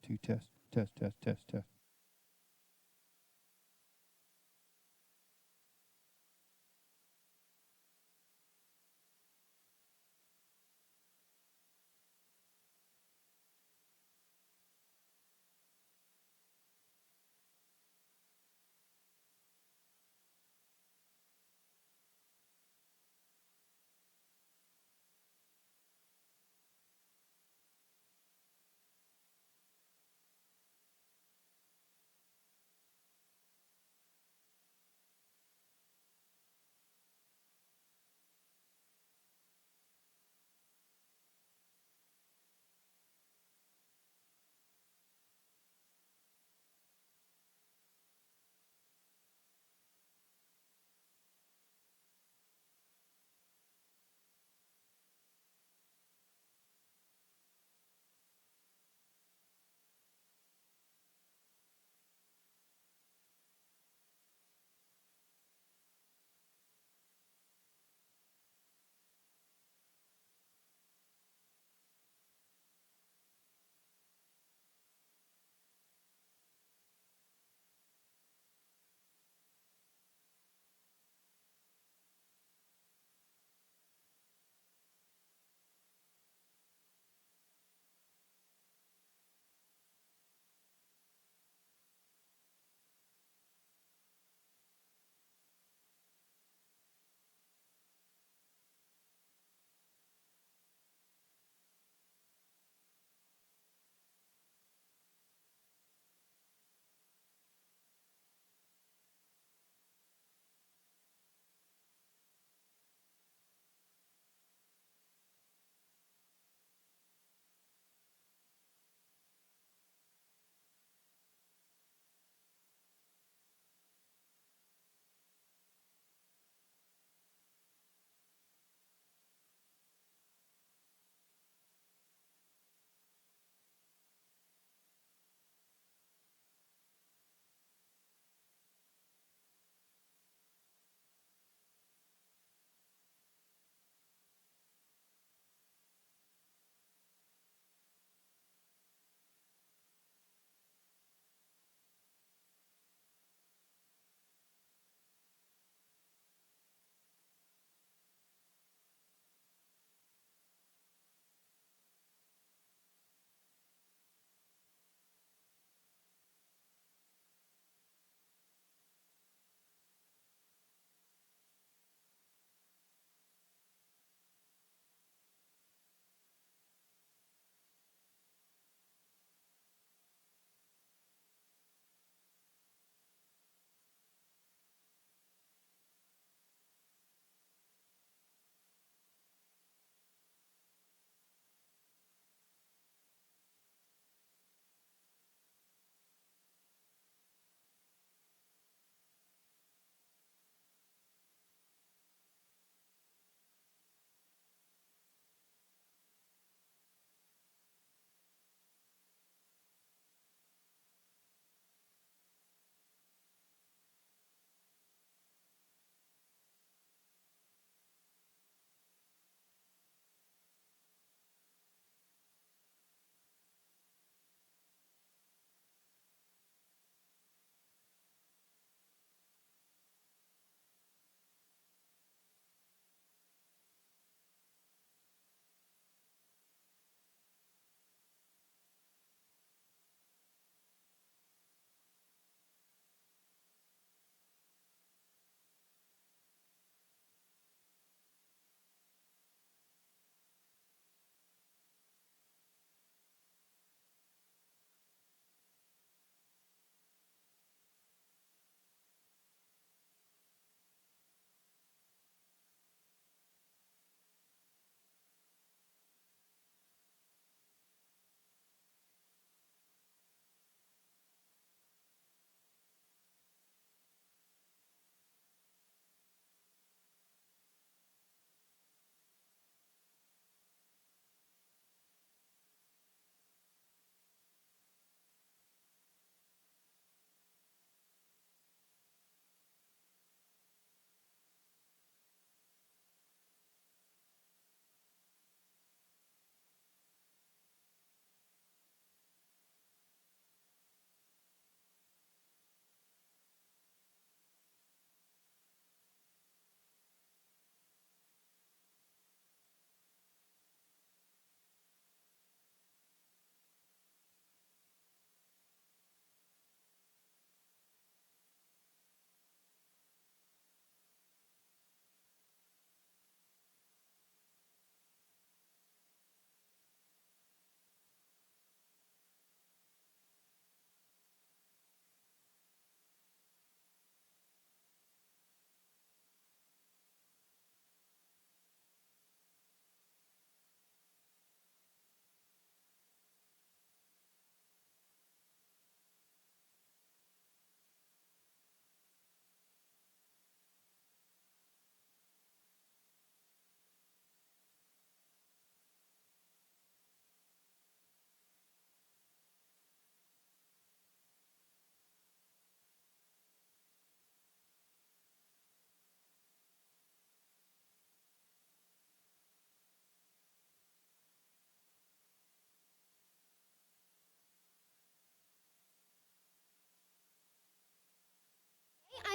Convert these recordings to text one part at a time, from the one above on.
2 test, test, test, test, test.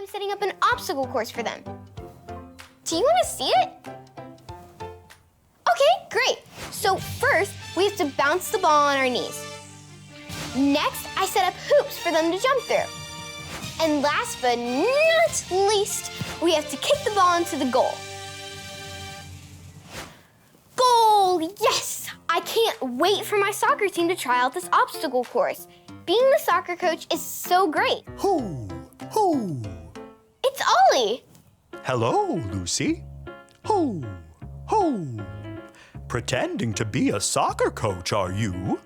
I'm setting up an obstacle course for them. Do you want to see it? Okay, great. So first, we have to bounce the ball on our knees. Next, I set up hoops for them to jump through. And last but not least, we have to kick the ball into the goal. Goal, yes! I can't wait for my soccer team to try out this obstacle course. Being the soccer coach is so great. Who? Who? It's Ollie. Hello, Lucy. Who? Who? Pretending to be a soccer coach, are you?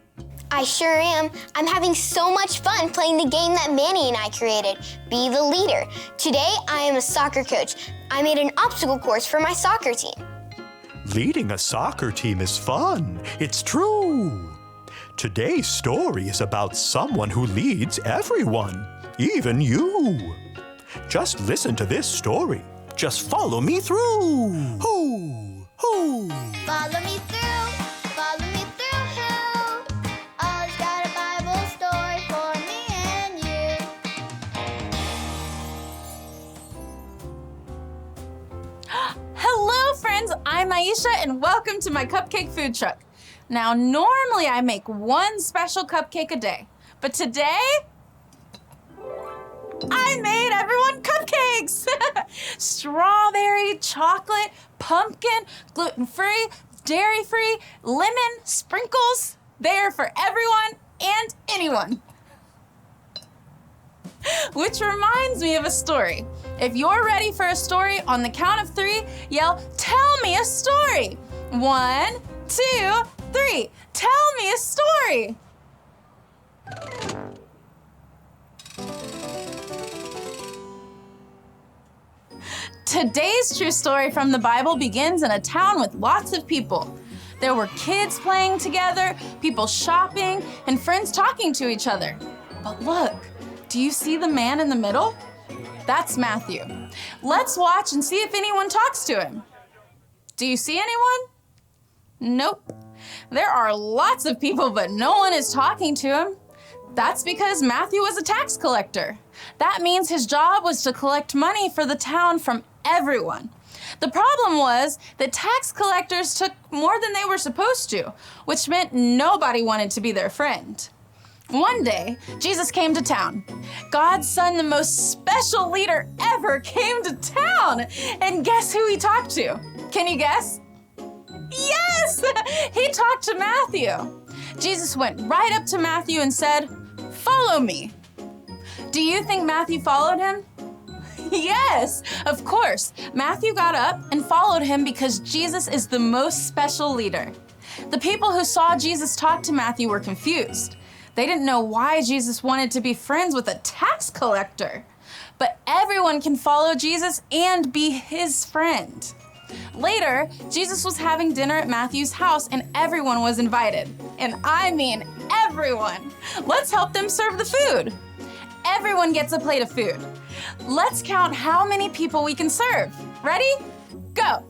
I sure am. I'm having so much fun playing the game that Manny and I created, Be the Leader. Today, I am a soccer coach. I made an obstacle course for my soccer team. Leading a soccer team is fun. It's true. Today's story is about someone who leads everyone, even you. Just listen to this story. Just follow me through. Who? Who? Follow me through, follow me through, who? Ollie's got a Bible story for me and you. Hello friends, I'm Aisha and welcome to my cupcake food truck. Now normally I make one special cupcake a day, but today I made everyone cupcakes! Strawberry, chocolate, pumpkin, gluten-free, dairy-free, lemon, sprinkles. They're for everyone and anyone. Which reminds me of a story. If you're ready for a story, on the count of 3, yell, "Tell me a story." 1, 2, 3. Tell me a story. Today's true story from the Bible begins in a town with lots of people. There were kids playing together, people shopping, and friends talking to each other. But look, do you see the man in the middle? That's Matthew. Let's watch and see if anyone talks to him. Do you see anyone? Nope. There are lots of people, but no one is talking to him. That's because Matthew was a tax collector. That means his job was to collect money for the town from everyone. The problem was that tax collectors took more than they were supposed to, which meant nobody wanted to be their friend. One day, Jesus came to town. God's son, the most special leader ever, came to town. And guess who he talked to? Can you guess? Yes! He talked to Matthew. Jesus went right up to Matthew and said, "Follow me." Do you think Matthew followed him? Yes, of course. Matthew got up and followed him because Jesus is the most special leader. The people who saw Jesus talk to Matthew were confused. They didn't know why Jesus wanted to be friends with a tax collector. But everyone can follow Jesus and be his friend. Later, Jesus was having dinner at Matthew's house and everyone was invited. And I mean everyone. Let's help them serve the food. Everyone gets a plate of food. Let's count how many people we can serve. Ready? Go.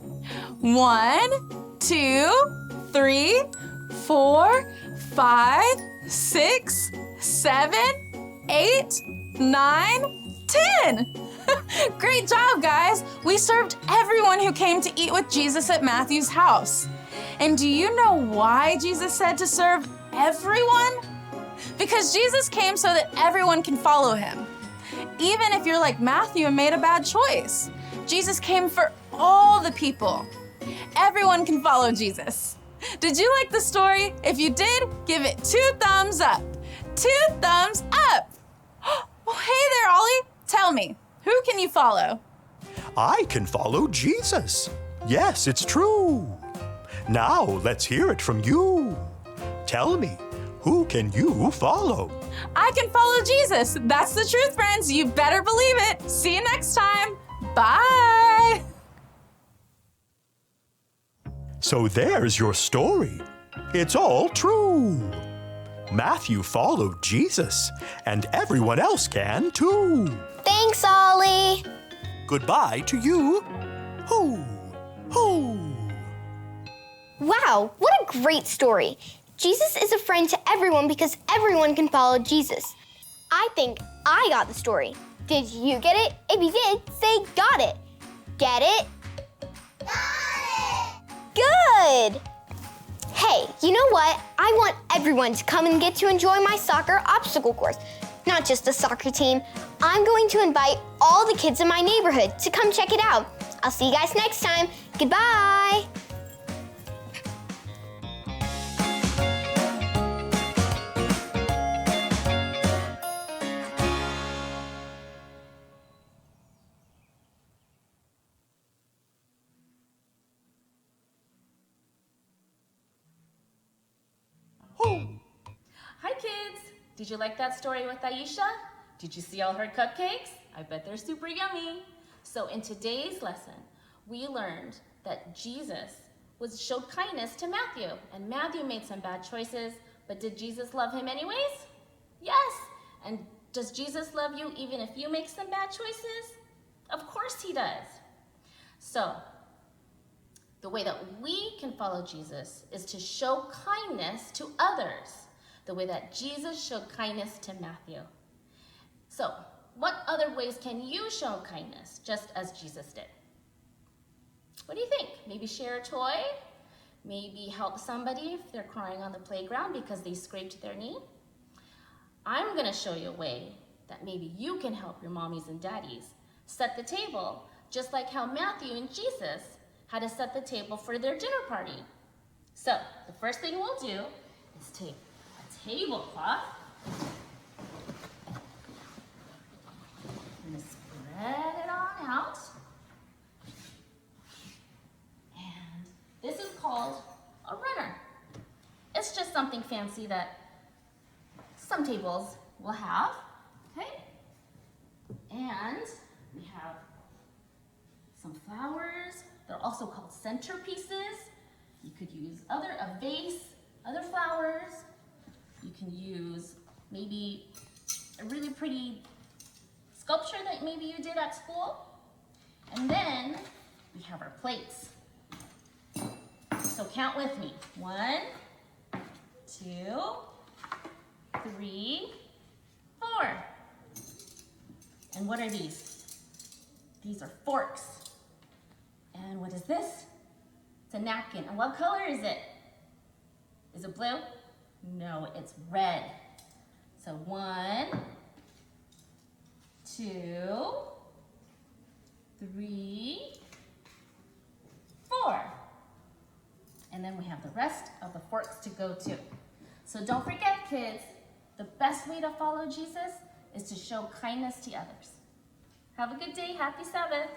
1, 2, 3, 4, 5, 6, 7, 8, 9, 10. Great job, guys. We served everyone who came to eat with Jesus at Matthew's house. And do you know why Jesus said to serve everyone? Because Jesus came so that everyone can follow him. Even if you're like Matthew and made a bad choice. Jesus came for all the people. Everyone can follow Jesus. Did you like the story? If you did, give it 2 thumbs up. 2 thumbs up. Oh, hey there, Ollie. Tell me, who can you follow? I can follow Jesus. Yes, it's true. Now let's hear it from you. Tell me, who can you follow? I can follow Jesus. That's the truth, friends. You better believe it. See you next time. Bye. So there's your story. It's all true. Matthew followed Jesus, and everyone else can too. Thanks, Ollie. Goodbye to you. Hoo, hoo. Wow, what a great story. Jesus is a friend to everyone because everyone can follow Jesus. I think I got the story. Did you get it? If you did, say got it. Get it? Got it! Good! Hey, you know what? I want everyone to come and get to enjoy my soccer obstacle course. Not just the soccer team. I'm going to invite all the kids in my neighborhood to come check it out. I'll see you guys next time. Goodbye! Hi kids! Did you like that story with Aisha? Did you see all her cupcakes? I bet they're super yummy. So in today's lesson, we learned that Jesus showed kindness to Matthew, and Matthew made some bad choices, but did Jesus love him anyways? Yes! And does Jesus love you even if you make some bad choices? Of course he does. So, the way that we can follow Jesus is to show kindness to others, the way that Jesus showed kindness to Matthew. So, what other ways can you show kindness, just as Jesus did? What do you think? Maybe share a toy? Maybe help somebody if they're crying on the playground because they scraped their knee? I'm gonna show you a way that maybe you can help your mommies and daddies set the table, just like how Matthew and Jesus had to set the table for their dinner party. So, the first thing we'll do is take a tablecloth. I'm gonna spread it on out. And this is called a runner. It's just something fancy that some tables will have, okay? And we have some flowers. They're also called centerpieces. You could use a vase, other flowers. You can use maybe a really pretty sculpture that maybe you did at school. And then we have our plates. So count with me. 1, 2, 3, 4. And what are these? These are forks. And what is this? It's a napkin. And what color is it? Is it blue? No, it's red. So 1, 2, 3, 4. And then we have the rest of the forks to go to. So don't forget, kids, the best way to follow Jesus is to show kindness to others. Have a good day. Happy Sabbath.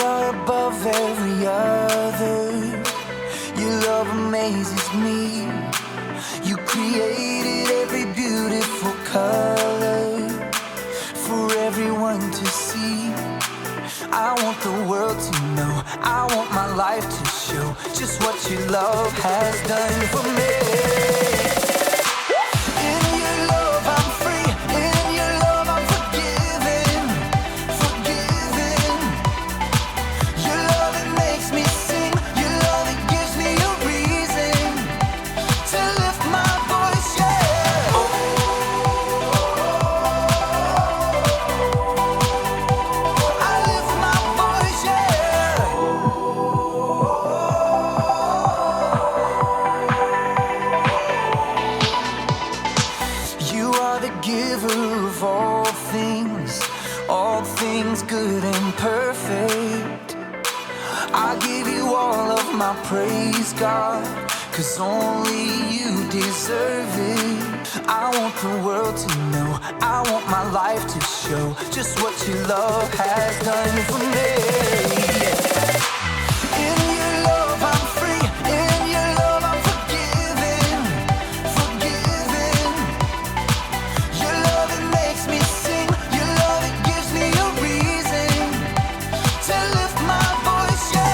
are above every other. Your love amazes me. You created every beautiful color for everyone to see. I want the world to know, I want my life to show just what your love has done for me. In your love I'm free, in your love I'm forgiven, forgiven. Your love it makes me sing, your love it gives me a reason to lift my voice, yeah. I lift my voice, yeah. You are the giver of all things good and perfect. I give you all of my praise, God, 'cause only you deserve it. I want the world to know, I want my life to show just what your love has done for me. In your love I'm free, in your love I'm forgiven, forgiven. Your love it makes me sing, your love it gives me a reason to lift my voice, yeah.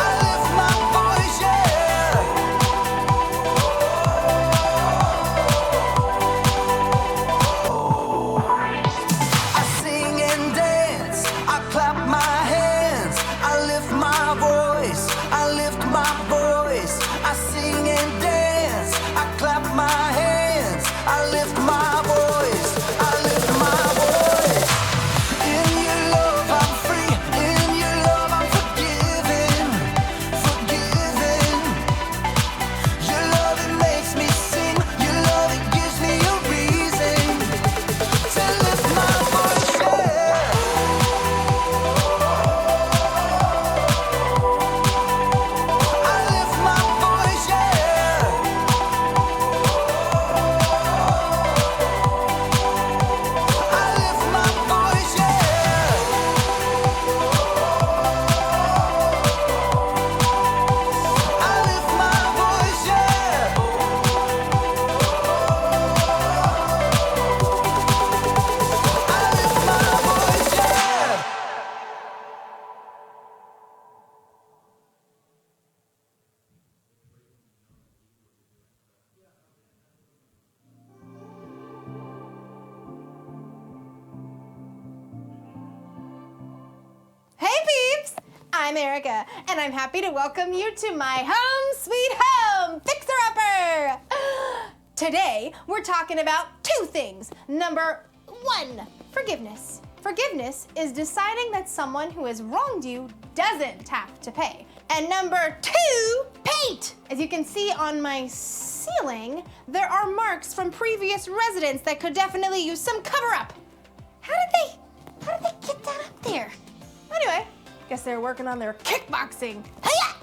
I lift my voice, yeah. I sing and dance, I clap my hands, I lift my voice, I lift my voice. I sing and dance, I clap my hands, I lift my voice, I lift my voice. In your love I'm free, in your love I'm forgiven, forgiven. Your love it makes me sing, your love it gives me a reason to lift my voice, yeah. I lift my voice, yeah. I lift my voice, yeah. I lift my voice, yeah. I lift my voice, yeah. Hey peeps! I'm Erica, and I'm happy to welcome you to my home sweet home fixer-upper! Today, we're talking about two things. Number one, forgiveness. Forgiveness is deciding that someone who has wronged you doesn't have to pay. And number two, paint! As you can see on my ceiling, there are marks from previous residents that could definitely use some cover-up. How did they get that up there? Anyway, guess they're working on their kickboxing. Hiya!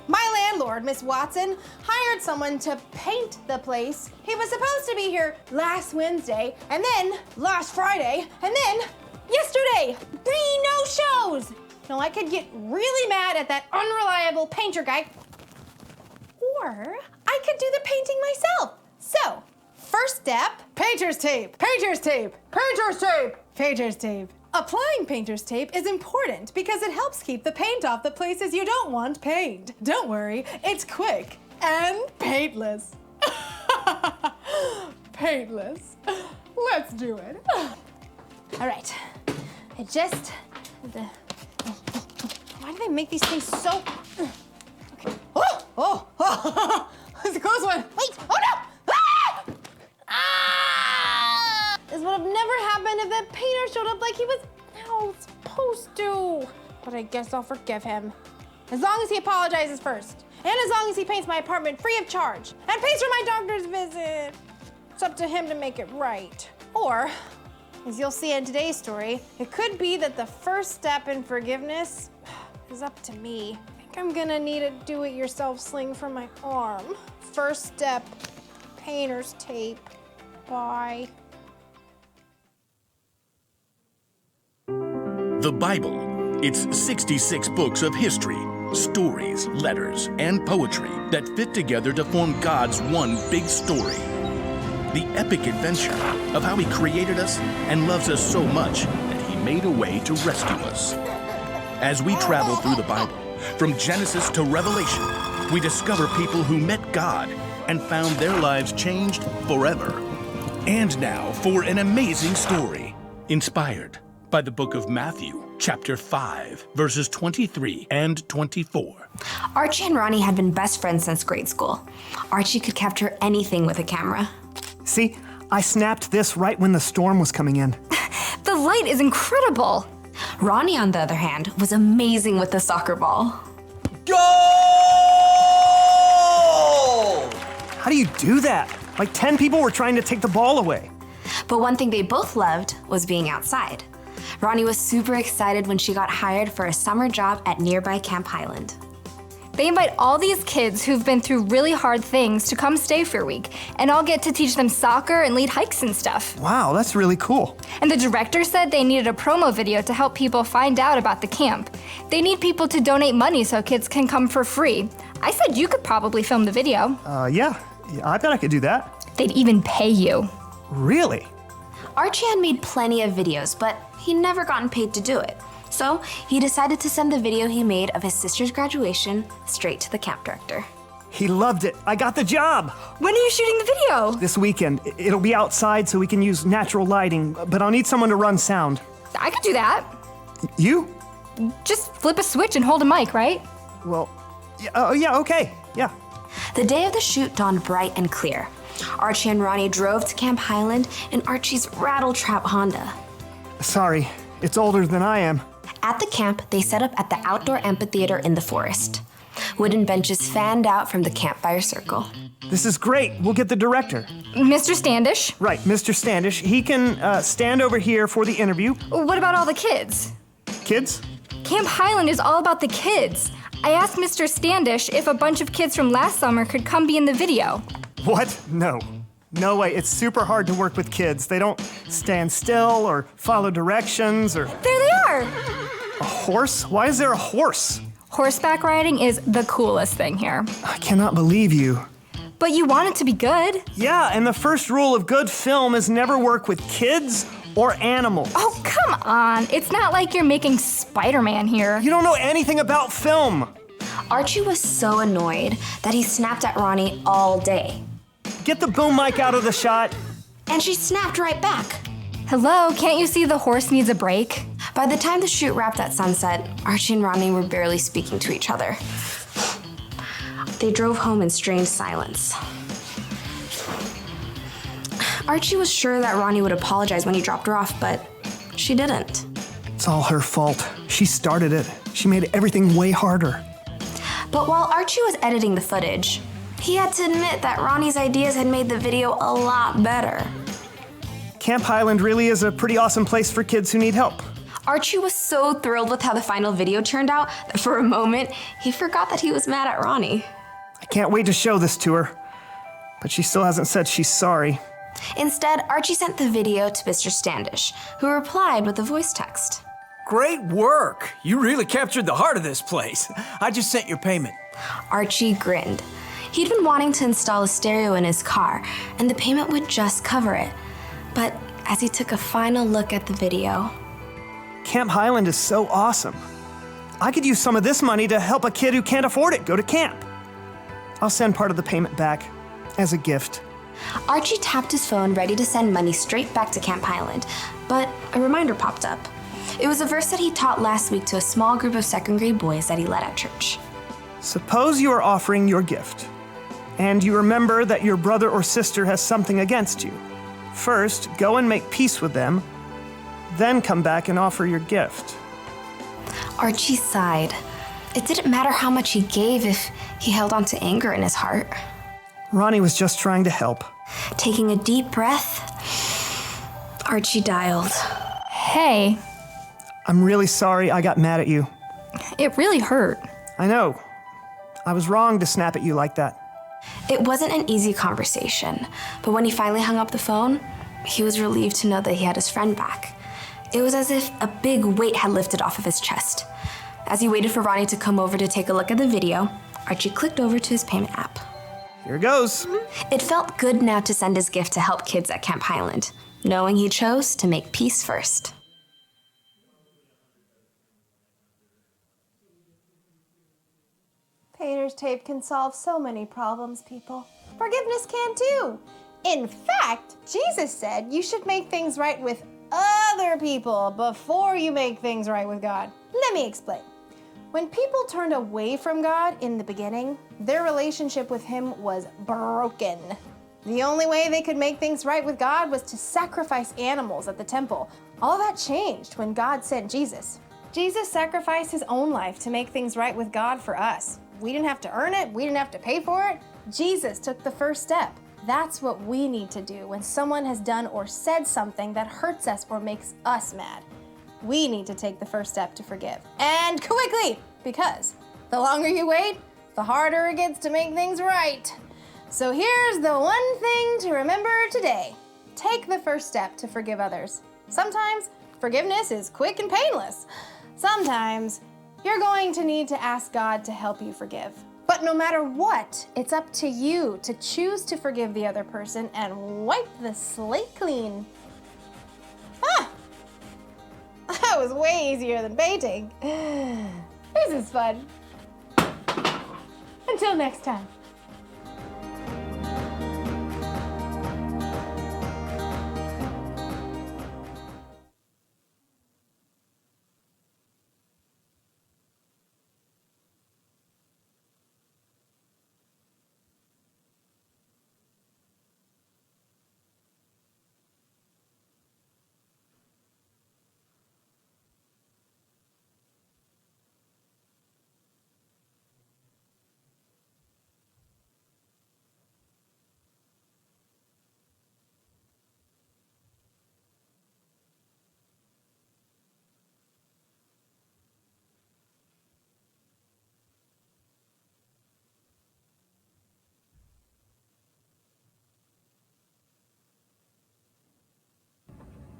My landlord, Miss Watson, hired someone to paint the place. He was supposed to be here last Wednesday, and then last Friday, and then yesterday. 3 no-shows. Now I could get really mad at that unreliable painter guy, or I could do the painting myself. So, first step, painter's tape, painter's tape, painter's tape, painter's tape. Applying painter's tape is important because it helps keep the paint off the places you don't want painted. Don't worry, it's quick and paintless. Paintless. Let's do it. All right, why do they make these things so, okay. Oh, it's a close one. Wait, oh no! Ah! Ah! This would have never happened if that painter showed up like he was supposed to. But I guess I'll forgive him. As long as he apologizes first. And as long as he paints my apartment free of charge. And pays for my doctor's visit. It's up to him to make it right. Or, as you'll see in today's story, it could be that the first step in forgiveness is up to me. I think I'm gonna need a do-it-yourself sling for my arm. First step, painter's tape. Bye. The Bible. It's 66 books of history, stories, letters, and poetry that fit together to form God's one big story. The epic adventure of how He created us and loves us so much that He made a way to rescue us. As we travel through the Bible, from Genesis to Revelation, we discover people who met God and found their lives changed forever. And now for an amazing story, inspired by the book of Matthew, chapter 5, verses 23 and 24. Archie and Ronnie had been best friends since grade school. Archie could capture anything with a camera. See, I snapped this right when the storm was coming in. The light is incredible. Ronnie, on the other hand, was amazing with the soccer ball. Goal! How do you do that? Like 10 people were trying to take the ball away. But one thing they both loved was being outside. Ronnie was super excited when she got hired for a summer job at nearby Camp Highland. They invite all these kids who've been through really hard things to come stay for a week, and I'll get to teach them soccer and lead hikes and stuff. Wow, that's really cool. And the director said they needed a promo video to help people find out about the camp. They need people to donate money so kids can come for free. I said you could probably film the video. Yeah, I bet I could do that. They'd even pay you. Really? Archie had made plenty of videos, but he'd never gotten paid to do it. So he decided to send the video he made of his sister's graduation straight to the camp director. He loved it. I got the job. When are you shooting the video? This weekend. It'll be outside so we can use natural lighting, but I'll need someone to run sound. I could do that. You? Just flip a switch and hold a mic, right? Well, yeah, okay, yeah. The day of the shoot dawned bright and clear. Archie and Ronnie drove to Camp Highland in Archie's rattletrap Honda. Sorry, it's older than I am. At the camp, they set up at the outdoor amphitheater in the forest. Wooden benches fanned out from the campfire circle. This is great. We'll get the director. Mr. Standish? Right, Mr. Standish. He can stand over here for the interview. What about all the kids? Kids? Camp Highland is all about the kids. I asked Mr. Standish if a bunch of kids from last summer could come be in the video. What? No. No way. It's super hard to work with kids. They don't stand still or follow directions or... There they are! A horse? Why is there a horse? Horseback riding is the coolest thing here. I cannot believe you. But you want it to be good. Yeah, and the first rule of good film is never work with kids or animals. Oh, come on. It's not like you're making Spider-Man here. You don't know anything about film. Archie was so annoyed that he snapped at Ronnie all day. Get the boom mic out of the shot. And she snapped right back. Hello, can't you see the horse needs a break? By the time the shoot wrapped at sunset, Archie and Ronnie were barely speaking to each other. They drove home in strange silence. Archie was sure that Ronnie would apologize when he dropped her off, but she didn't. It's all her fault. She started it. She made everything way harder. But while Archie was editing the footage, he had to admit that Ronnie's ideas had made the video a lot better. Camp Highland really is a pretty awesome place for kids who need help. Archie was so thrilled with how the final video turned out that for a moment, he forgot that he was mad at Ronnie. I can't wait to show this to her, but she still hasn't said she's sorry. Instead, Archie sent the video to Mr. Standish, who replied with a voice text. Great work! You really captured the heart of this place. I just sent your payment. Archie grinned. He'd been wanting to install a stereo in his car, and the payment would just cover it. But as he took a final look at the video... Camp Highland is so awesome. I could use some of this money to help a kid who can't afford it go to camp. I'll send part of the payment back as a gift. Archie tapped his phone ready to send money straight back to Camp Highland, but a reminder popped up. It was a verse that he taught last week to a small group of second-grade boys that he led at church. Suppose you are offering your gift, and you remember that your brother or sister has something against you. First, go and make peace with them, then come back and offer your gift. Archie sighed. It didn't matter how much he gave if he held on to anger in his heart. Ronnie was just trying to help. Taking a deep breath, Archie dialed. Hey. I'm really sorry I got mad at you. It really hurt. I know. I was wrong to snap at you like that. It wasn't an easy conversation, but when he finally hung up the phone, he was relieved to know that he had his friend back. It was as if a big weight had lifted off of his chest. As he waited for Ronnie to come over to take a look at the video, Archie clicked over to his payment app. Here goes. It felt good now to send his gift to help kids at Camp Highland, knowing he chose to make peace first. Painter's tape can solve so many problems, people. Forgiveness can too. In fact, Jesus said you should make things right with other people before you make things right with God. Let me explain. When people turned away from God in the beginning, their relationship with Him was broken. The only way they could make things right with God was to sacrifice animals at the temple. All that changed when God sent Jesus. Jesus sacrificed His own life to make things right with God for us. We didn't have to earn it, we didn't have to pay for it. Jesus took the first step. That's what we need to do when someone has done or said something that hurts us or makes us mad. We need to take the first step to forgive. And quickly, because the longer you wait, the harder it gets to make things right. So here's the one thing to remember today. Take the first step to forgive others. Sometimes forgiveness is quick and painless. Sometimes you're going to need to ask God to help you forgive. But no matter what, it's up to you to choose to forgive the other person and wipe the slate clean. That was way easier than painting. This is fun. Until next time.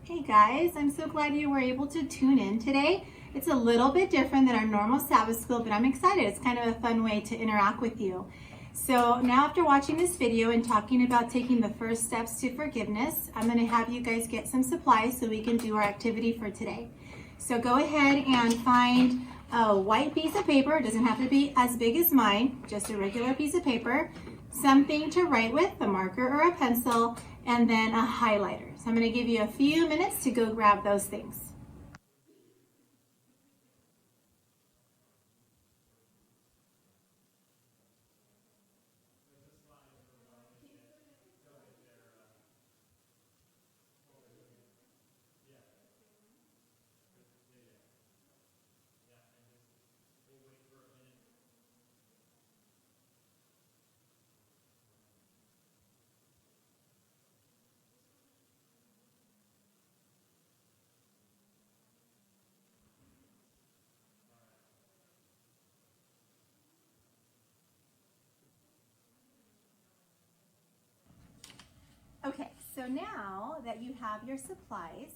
Hey guys, I'm so glad you were able to tune in today. It's a little bit different than our normal Sabbath school, but I'm excited. It's kind of a fun way to interact with you. So now after watching this video and talking about taking the first steps to forgiveness, I'm going to have you guys get some supplies so we can do our activity for today. So go ahead and find a white piece of paper. It doesn't have to be as big as mine, just a regular piece of paper, something to write with, a marker or a pencil, and then a highlighter. So I'm going to give you a few minutes to go grab those things. Okay, so now that you have your supplies,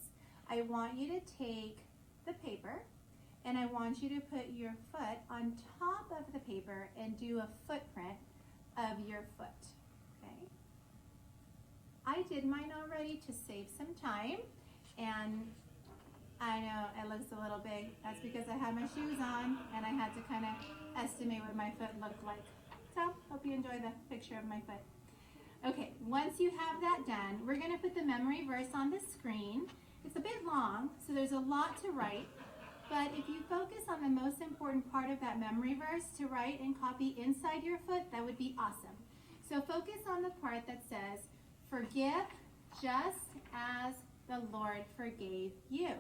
I want you to take the paper and I want you to put your foot on top of the paper and do a footprint of your foot, okay? I did mine already to save some time, and I know it looks a little big. That's because I had my shoes on and I had to kind of estimate what my foot looked like. So, hope you enjoy the picture of my foot. Okay, once you have that done, we're going to put the memory verse on the screen. It's a bit long, so there's a lot to write, but if you focus on the most important part of that memory verse to write and copy inside your foot, that would be awesome. So focus on the part that says, forgive just as the Lord forgave you.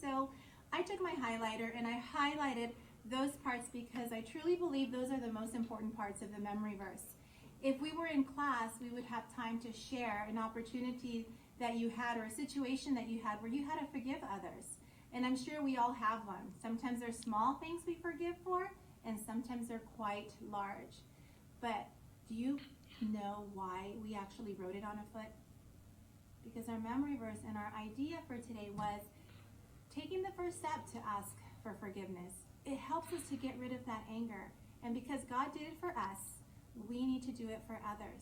So I took my highlighter and I highlighted those parts because I truly believe those are the most important parts of the memory verse. If we were in class, we would have time to share an opportunity that you had or a situation that you had where you had to forgive others. And I'm sure we all have one. Sometimes they're small things we forgive for, and sometimes they're quite large. But Do you know why we actually wrote it on a foot? Because our memory verse and our idea for today was taking the first step to ask for forgiveness. It helps us to get rid of that anger. And because God did it for us, we need to do it for others.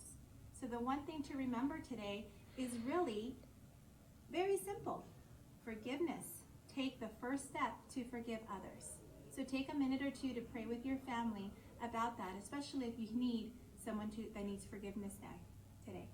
So the one thing to remember today is really very simple. Forgiveness. Take the first step to forgive others. So take a minute or two to pray with your family about that, especially if you need someone that needs forgiveness today.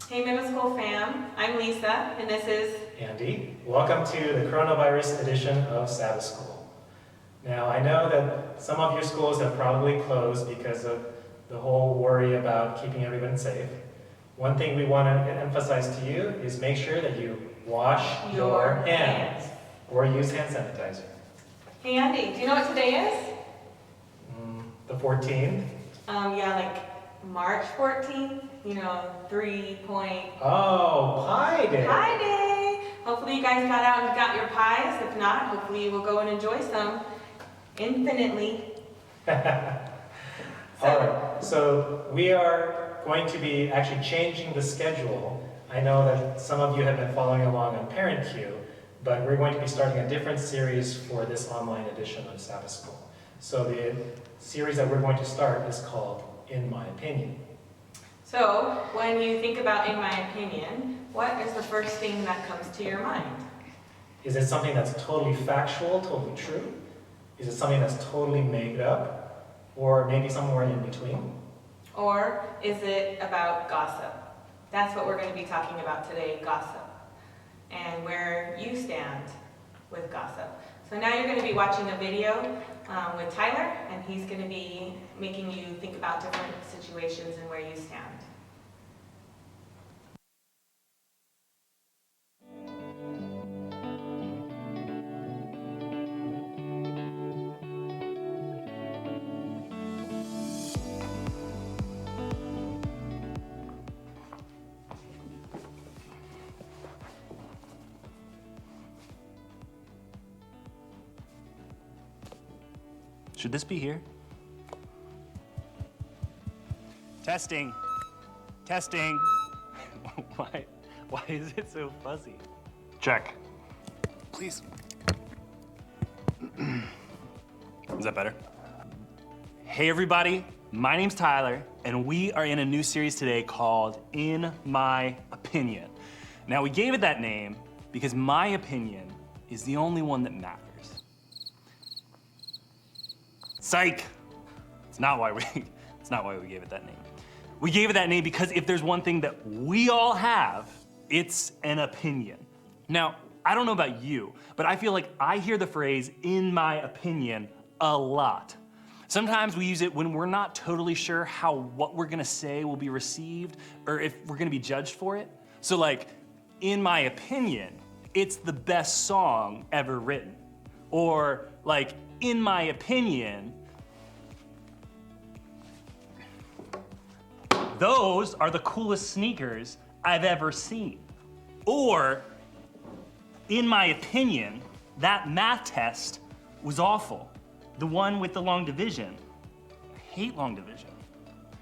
Hey middle school fam, I'm Lisa and this is Andy. Welcome to the coronavirus edition of Sabbath School. Now I know that some of your schools have probably closed because of the whole worry about keeping everyone safe. One thing we want to emphasize to you is make sure that you wash your hands or use hand sanitizer. Hey Andy, do you know what today is? The 14th? Yeah, like March 14th, you know, 3 point... Oh, Pie Day! Pie Day! Hopefully you guys got out and got your pies. If not, hopefully you will go and enjoy some infinitely. All right, so we are going to be actually changing the schedule I know that some of you have been following along on ParentQ, but we're going to be starting a different series for this online edition of Sabbath School. So the series that we're going to start is called In My Opinion. So, when you think about in my opinion, what is the first thing that comes to your mind? Is it something that's totally factual, totally true? Is it something that's totally made up? Or maybe somewhere in between? Or is it about gossip? That's what we're going to be talking about today, gossip. And where you stand with gossip. So now you're going to be watching a video with Tyler, and he's going to be making you think about different situations and where you stand. Should this be here? Testing. Testing. Why is it so fuzzy? Check. Please. Is that better? Hey everybody, my name's Tyler, and we are in a new series today called In My Opinion. Now we gave it that name because my opinion is the only one that matters. Psych! It's not why we gave it that name. We gave it that name because if there's one thing that we all have, it's an opinion. Now, I don't know about you, but I feel like I hear the phrase, in my opinion, a lot. Sometimes we use it when we're not totally sure how what we're gonna say will be received or if we're gonna be judged for it. So like, in my opinion, it's the best song ever written. Or like, in my opinion, those are the coolest sneakers I've ever seen. Or, in my opinion, that math test was awful. The one with the long division. I hate long division.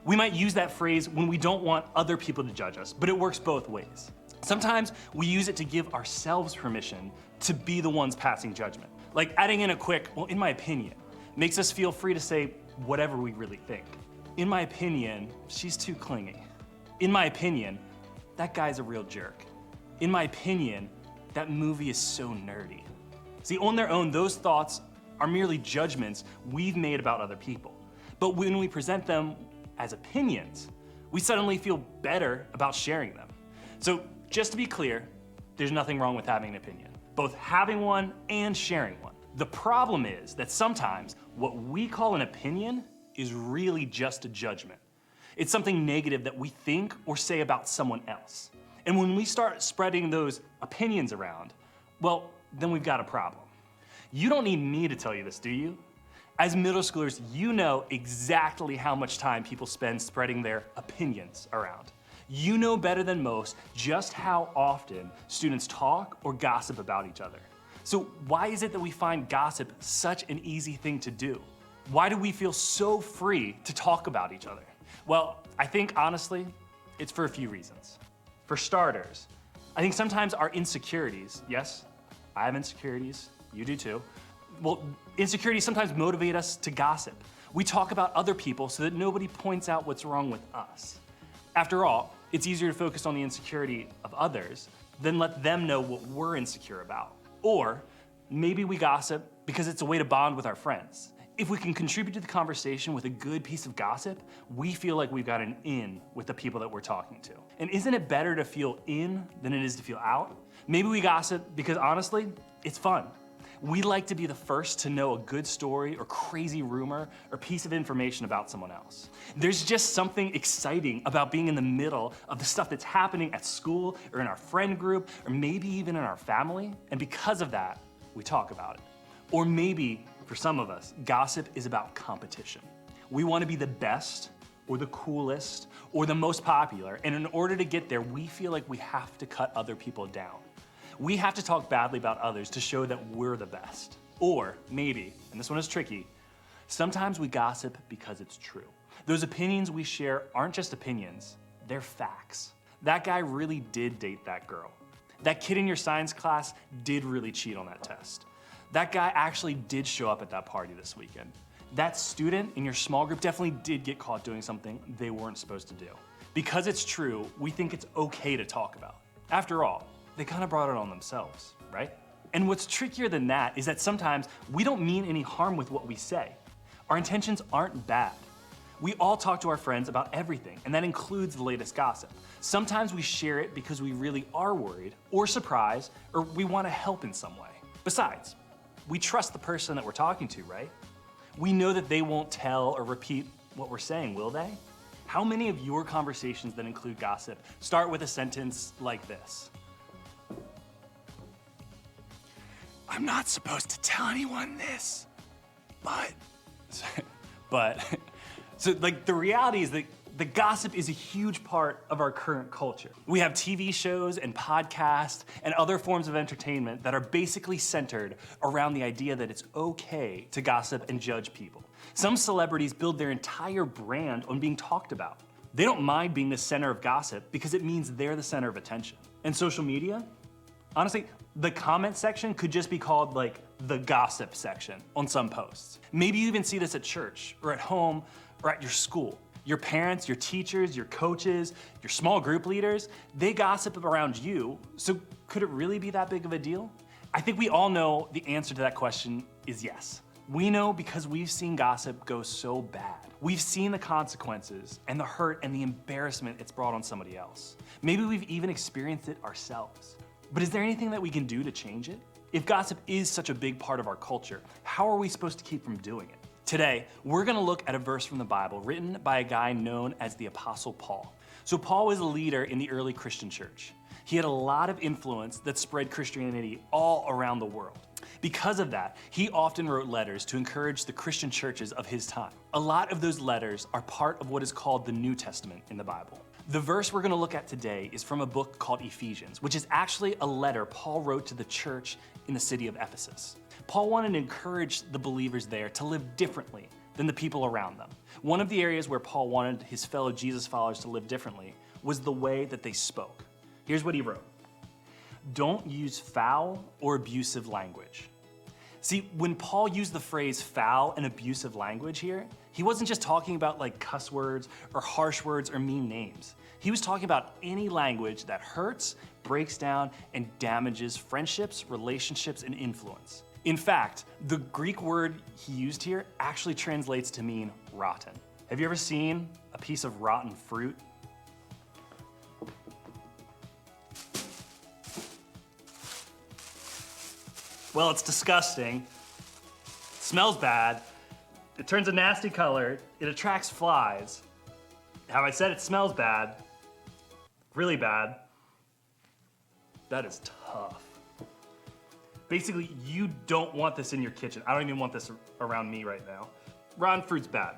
We might use that phrase when we don't want other people to judge us, but it works both ways. Sometimes we use it to give ourselves permission to be the ones passing judgment. Like adding in a quick, well, in my opinion, makes us feel free to say whatever we really think. In my opinion, she's too clingy. In my opinion, that guy's a real jerk. In my opinion, that movie is so nerdy. See, on their own, those thoughts are merely judgments we've made about other people. But when we present them as opinions, we suddenly feel better about sharing them. So just to be clear, there's nothing wrong with having an opinion, both having one and sharing one. The problem is that sometimes what we call an opinion is really just a judgment. It's something negative that we think or say about someone else. And when we start spreading those opinions around, well, then we've got a problem. You don't need me to tell you this, do you? As middle schoolers, you know exactly how much time people spend spreading their opinions around. You know better than most just how often students talk or gossip about each other. So why is it that we find gossip such an easy thing to do? Why do we feel so free to talk about each other? Well, I think honestly, it's for a few reasons. For starters, I think sometimes our insecurities, yes, I have insecurities, you do too. Well, insecurities sometimes motivate us to gossip. We talk about other people so that nobody points out what's wrong with us. After all, it's easier to focus on the insecurity of others than let them know what we're insecure about. Or maybe we gossip because it's a way to bond with our friends. If we can contribute to the conversation with a good piece of gossip, we feel like we've got an in with the people that we're talking to. And isn't it better to feel in than it is to feel out? Maybe we gossip because honestly, it's fun. We like to be the first to know a good story or crazy rumor or piece of information about someone else. There's just something exciting about being in the middle of the stuff that's happening at school or in our friend group or maybe even in our family. And because of that, we talk about it. Or maybe, for some of us, gossip is about competition. We want to be the best or the coolest or the most popular. And in order to get there, we feel like we have to cut other people down. We have to talk badly about others to show that we're the best. Or maybe, and this one is tricky, sometimes we gossip because it's true. Those opinions we share aren't just opinions, they're facts. That guy really did date that girl. That kid in your science class did really cheat on that test. That guy actually did show up at that party this weekend. That student in your small group definitely did get caught doing something they weren't supposed to do. Because it's true, we think it's okay to talk about. After all, they kind of brought it on themselves, right? And what's trickier than that is that sometimes we don't mean any harm with what we say. Our intentions aren't bad. We all talk to our friends about everything, and that includes the latest gossip. Sometimes we share it because we really are worried, or surprised, or we want to help in some way. Besides, we trust the person that we're talking to, right? We know that they won't tell or repeat what we're saying, will they? How many of your conversations that include gossip start with a sentence like this? I'm not supposed to tell anyone this, but... So like the reality is that the gossip is a huge part of our current culture. We have TV shows and podcasts and other forms of entertainment that are basically centered around the idea that it's okay to gossip and judge people. Some celebrities build their entire brand on being talked about. They don't mind being the center of gossip because it means they're the center of attention. And social media? Honestly, the comment section could just be called like the gossip section on some posts. Maybe you even see this at church or at home or at your school. Your parents, your teachers, your coaches, your small group leaders, they gossip around you. So could it really be that big of a deal? I think we all know the answer to that question is yes. We know because we've seen gossip go so bad. We've seen the consequences and the hurt and the embarrassment it's brought on somebody else. Maybe we've even experienced it ourselves. But is there anything that we can do to change it? If gossip is such a big part of our culture, how are we supposed to keep from doing it? Today, we're gonna look at a verse from the Bible written by a guy known as the Apostle Paul. So Paul was a leader in the early Christian church. He had a lot of influence that spread Christianity all around the world. Because of that, he often wrote letters to encourage the Christian churches of his time. A lot of those letters are part of what is called the New Testament in the Bible. The verse we're gonna look at today is from a book called Ephesians, which is actually a letter Paul wrote to the church in the city of Ephesus. Paul wanted to encourage the believers there to live differently than the people around them. One of the areas where Paul wanted his fellow Jesus followers to live differently was the way that they spoke. Here's what he wrote. Don't use foul or abusive language. See, when Paul used the phrase foul and abusive language here, he wasn't just talking about like cuss words or harsh words or mean names. He was talking about any language that hurts, breaks down, and damages friendships, relationships, and influence. In fact, the Greek word he used here actually translates to mean rotten. Have you ever seen a piece of rotten fruit? Well, it's disgusting, it smells bad, it turns a nasty color, it attracts flies. How I said it smells bad, really bad. That is tough. Basically, you don't want this in your kitchen. I don't even want this around me right now. Rotten fruit's bad.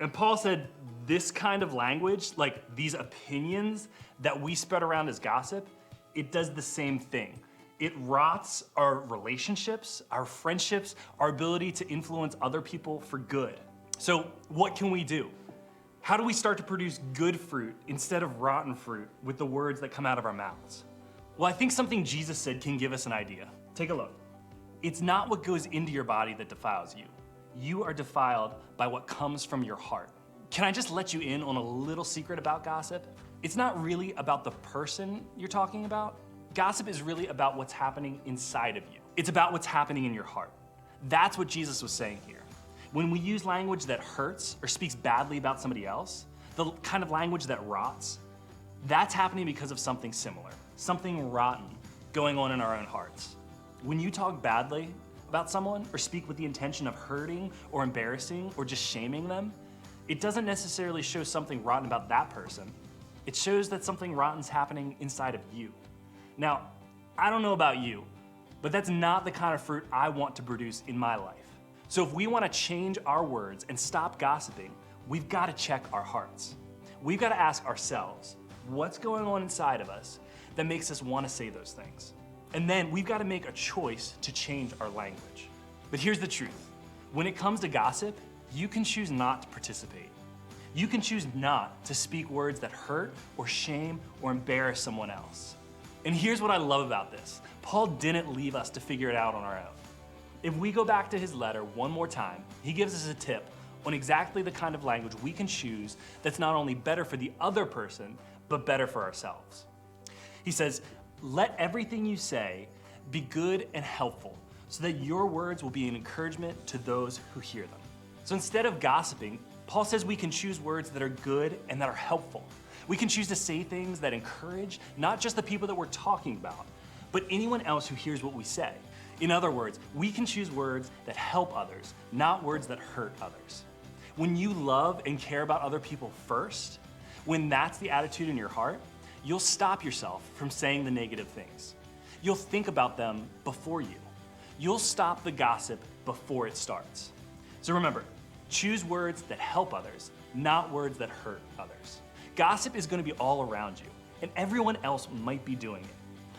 And Paul said this kind of language, like these opinions that we spread around as gossip, it does the same thing. It rots our relationships, our friendships, our ability to influence other people for good. So what can we do? How do we start to produce good fruit instead of rotten fruit with the words that come out of our mouths? Well, I think something Jesus said can give us an idea. Take a look. It's not what goes into your body that defiles you. You are defiled by what comes from your heart. Can I just let you in on a little secret about gossip? It's not really about the person you're talking about. Gossip is really about what's happening inside of you. It's about what's happening in your heart. That's what Jesus was saying here. When we use language that hurts or speaks badly about somebody else, the kind of language that rots, that's happening because of something similar, something rotten going on in our own hearts. When you talk badly about someone or speak with the intention of hurting or embarrassing or just shaming them, it doesn't necessarily show something rotten about that person. It shows that something rotten's happening inside of you. Now, I don't know about you, but that's not the kind of fruit I want to produce in my life. So if we want to change our words and stop gossiping, we've got to check our hearts. We've got to ask ourselves, what's going on inside of us that makes us want to say those things? And then we've got to make a choice to change our language. But here's the truth. When it comes to gossip, you can choose not to participate. You can choose not to speak words that hurt or shame or embarrass someone else. And here's what I love about this. Paul didn't leave us to figure it out on our own. If we go back to his letter one more time, he gives us a tip on exactly the kind of language we can choose that's not only better for the other person, but better for ourselves. He says, let everything you say be good and helpful, so that your words will be an encouragement to those who hear them. So instead of gossiping, Paul says we can choose words that are good and that are helpful. We can choose to say things that encourage not just the people that we're talking about, but anyone else who hears what we say. In other words, we can choose words that help others, not words that hurt others. When you love and care about other people first, when that's the attitude in your heart, you'll stop yourself from saying the negative things. You'll think about them before you. You'll stop the gossip before it starts. So remember, choose words that help others, not words that hurt others. Gossip is going to be all around you, and everyone else might be doing it.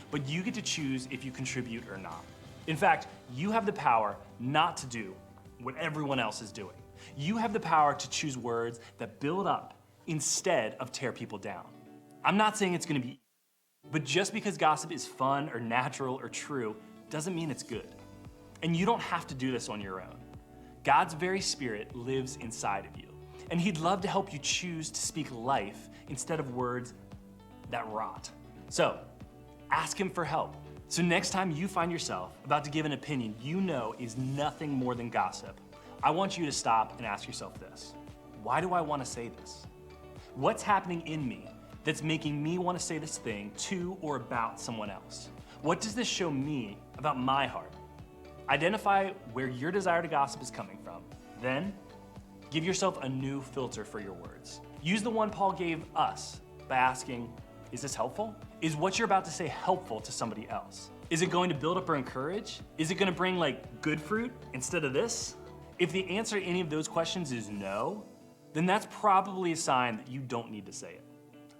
But you get to choose if you contribute or not. In fact, you have the power not to do what everyone else is doing. You have the power to choose words that build up instead of tear people down. I'm not saying it's going to be easy, but just because gossip is fun or natural or true doesn't mean it's good. And you don't have to do this on your own. God's very Spirit lives inside of you, and He'd love to help you choose to speak life instead of words that rot. So, ask Him for help. So next time you find yourself about to give an opinion you know is nothing more than gossip, I want you to stop and ask yourself this. Why do I want to say this? What's happening in me that's making me want to say this thing to or about someone else? What does this show me about my heart? Identify where your desire to gossip is coming from. Then, give yourself a new filter for your words. Use the one Paul gave us by asking, is this helpful? Is what you're about to say helpful to somebody else? Is it going to build up or encourage? Is it going to bring good fruit instead of this? If the answer to any of those questions is no, then that's probably a sign that you don't need to say it.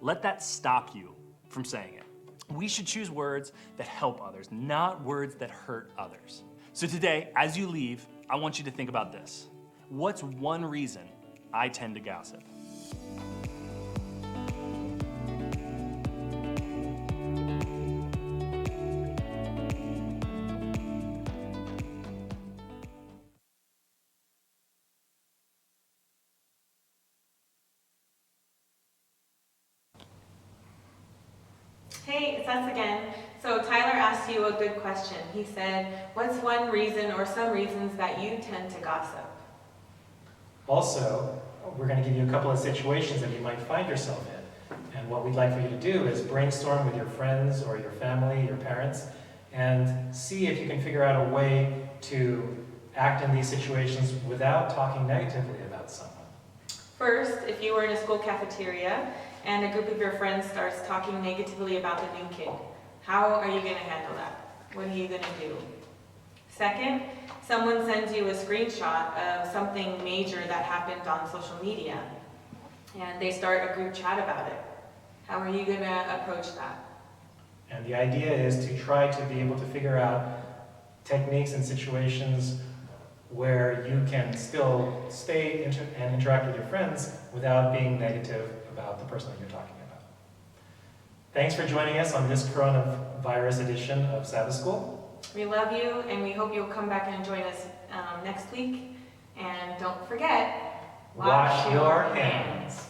Let that stop you from saying it. We should choose words that help others, not words that hurt others. So today, as you leave, I want you to think about this. What's one reason I tend to gossip? Hey, it's us again. So Tyler asked you a good question. He said, what's one reason or some reasons that you tend to gossip? Also, we're going to give you a couple of situations that you might find yourself in. And what we'd like for you to do is brainstorm with your friends or your family, your parents, and see if you can figure out a way to act in these situations without talking negatively about someone. First, if you were in a school cafeteria and a group of your friends starts talking negatively about the new kid, how are you going to handle that? What are you going to do? Second, someone sends you a screenshot of something major that happened on social media, and they start a group chat about it. How are you going to approach that? And the idea is to try to be able to figure out techniques and situations where you can still stay and interact with your friends without being negative about the person that you're talking about. Thanks for joining us on this coronavirus edition of Sabbath School. We love you, and we hope you'll come back and join us next week. And don't forget, wash your hands.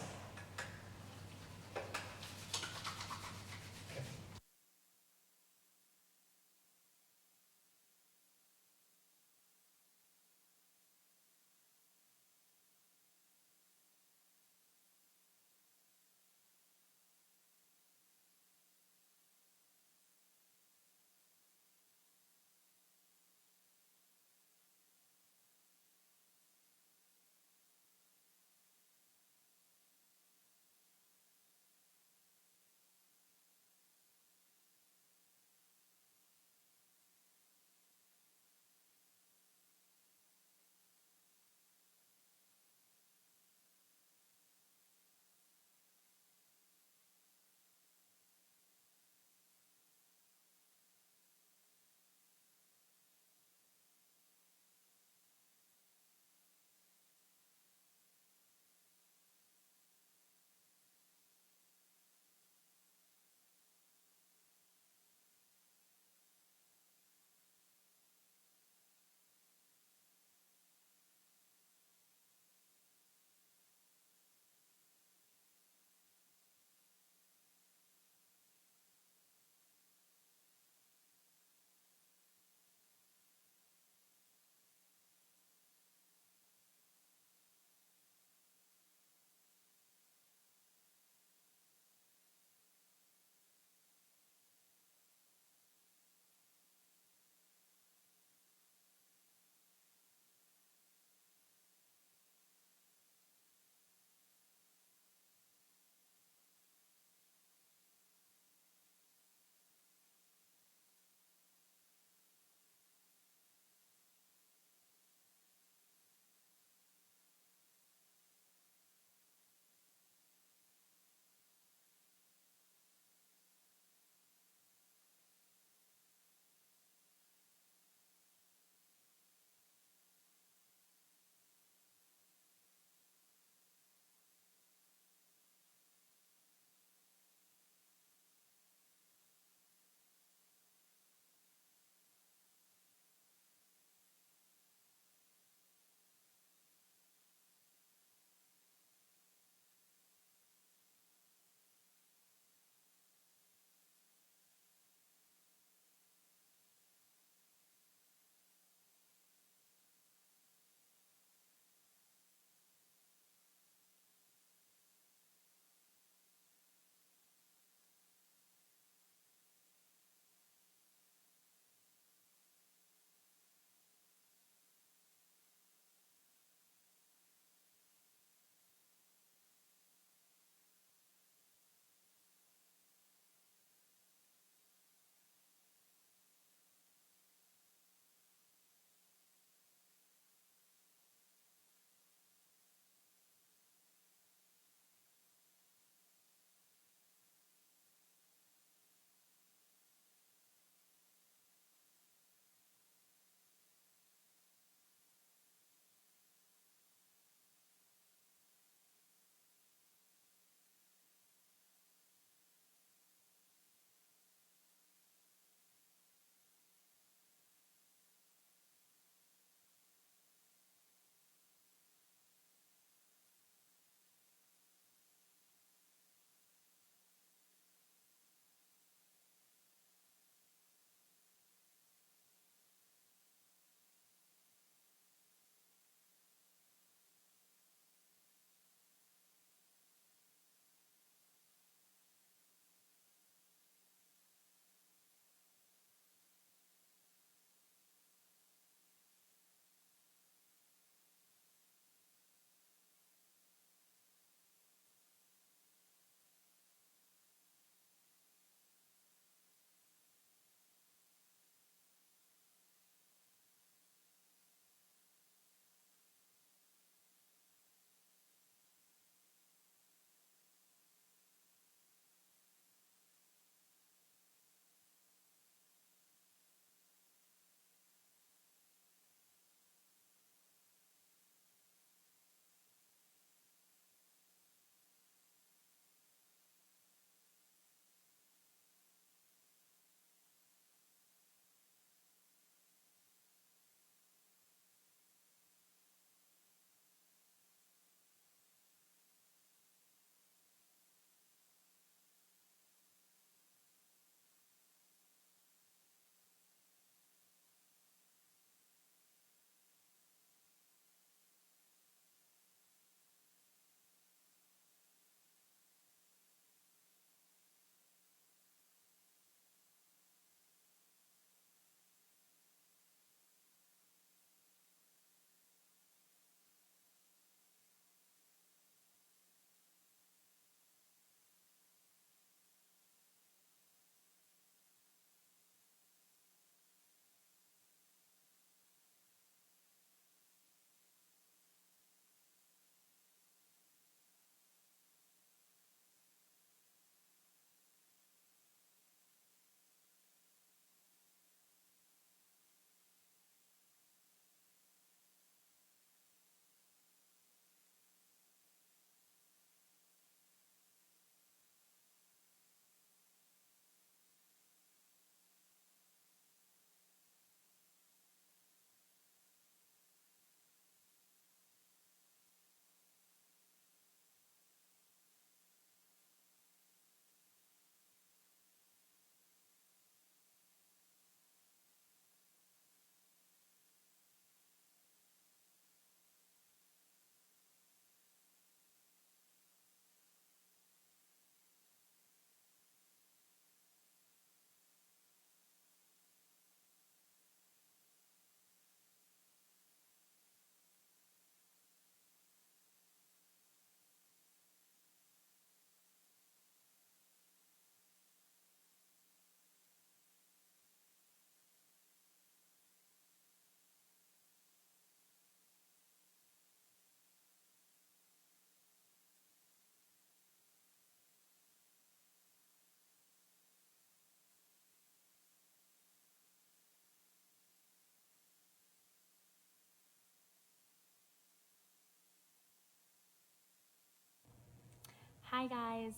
Hi guys,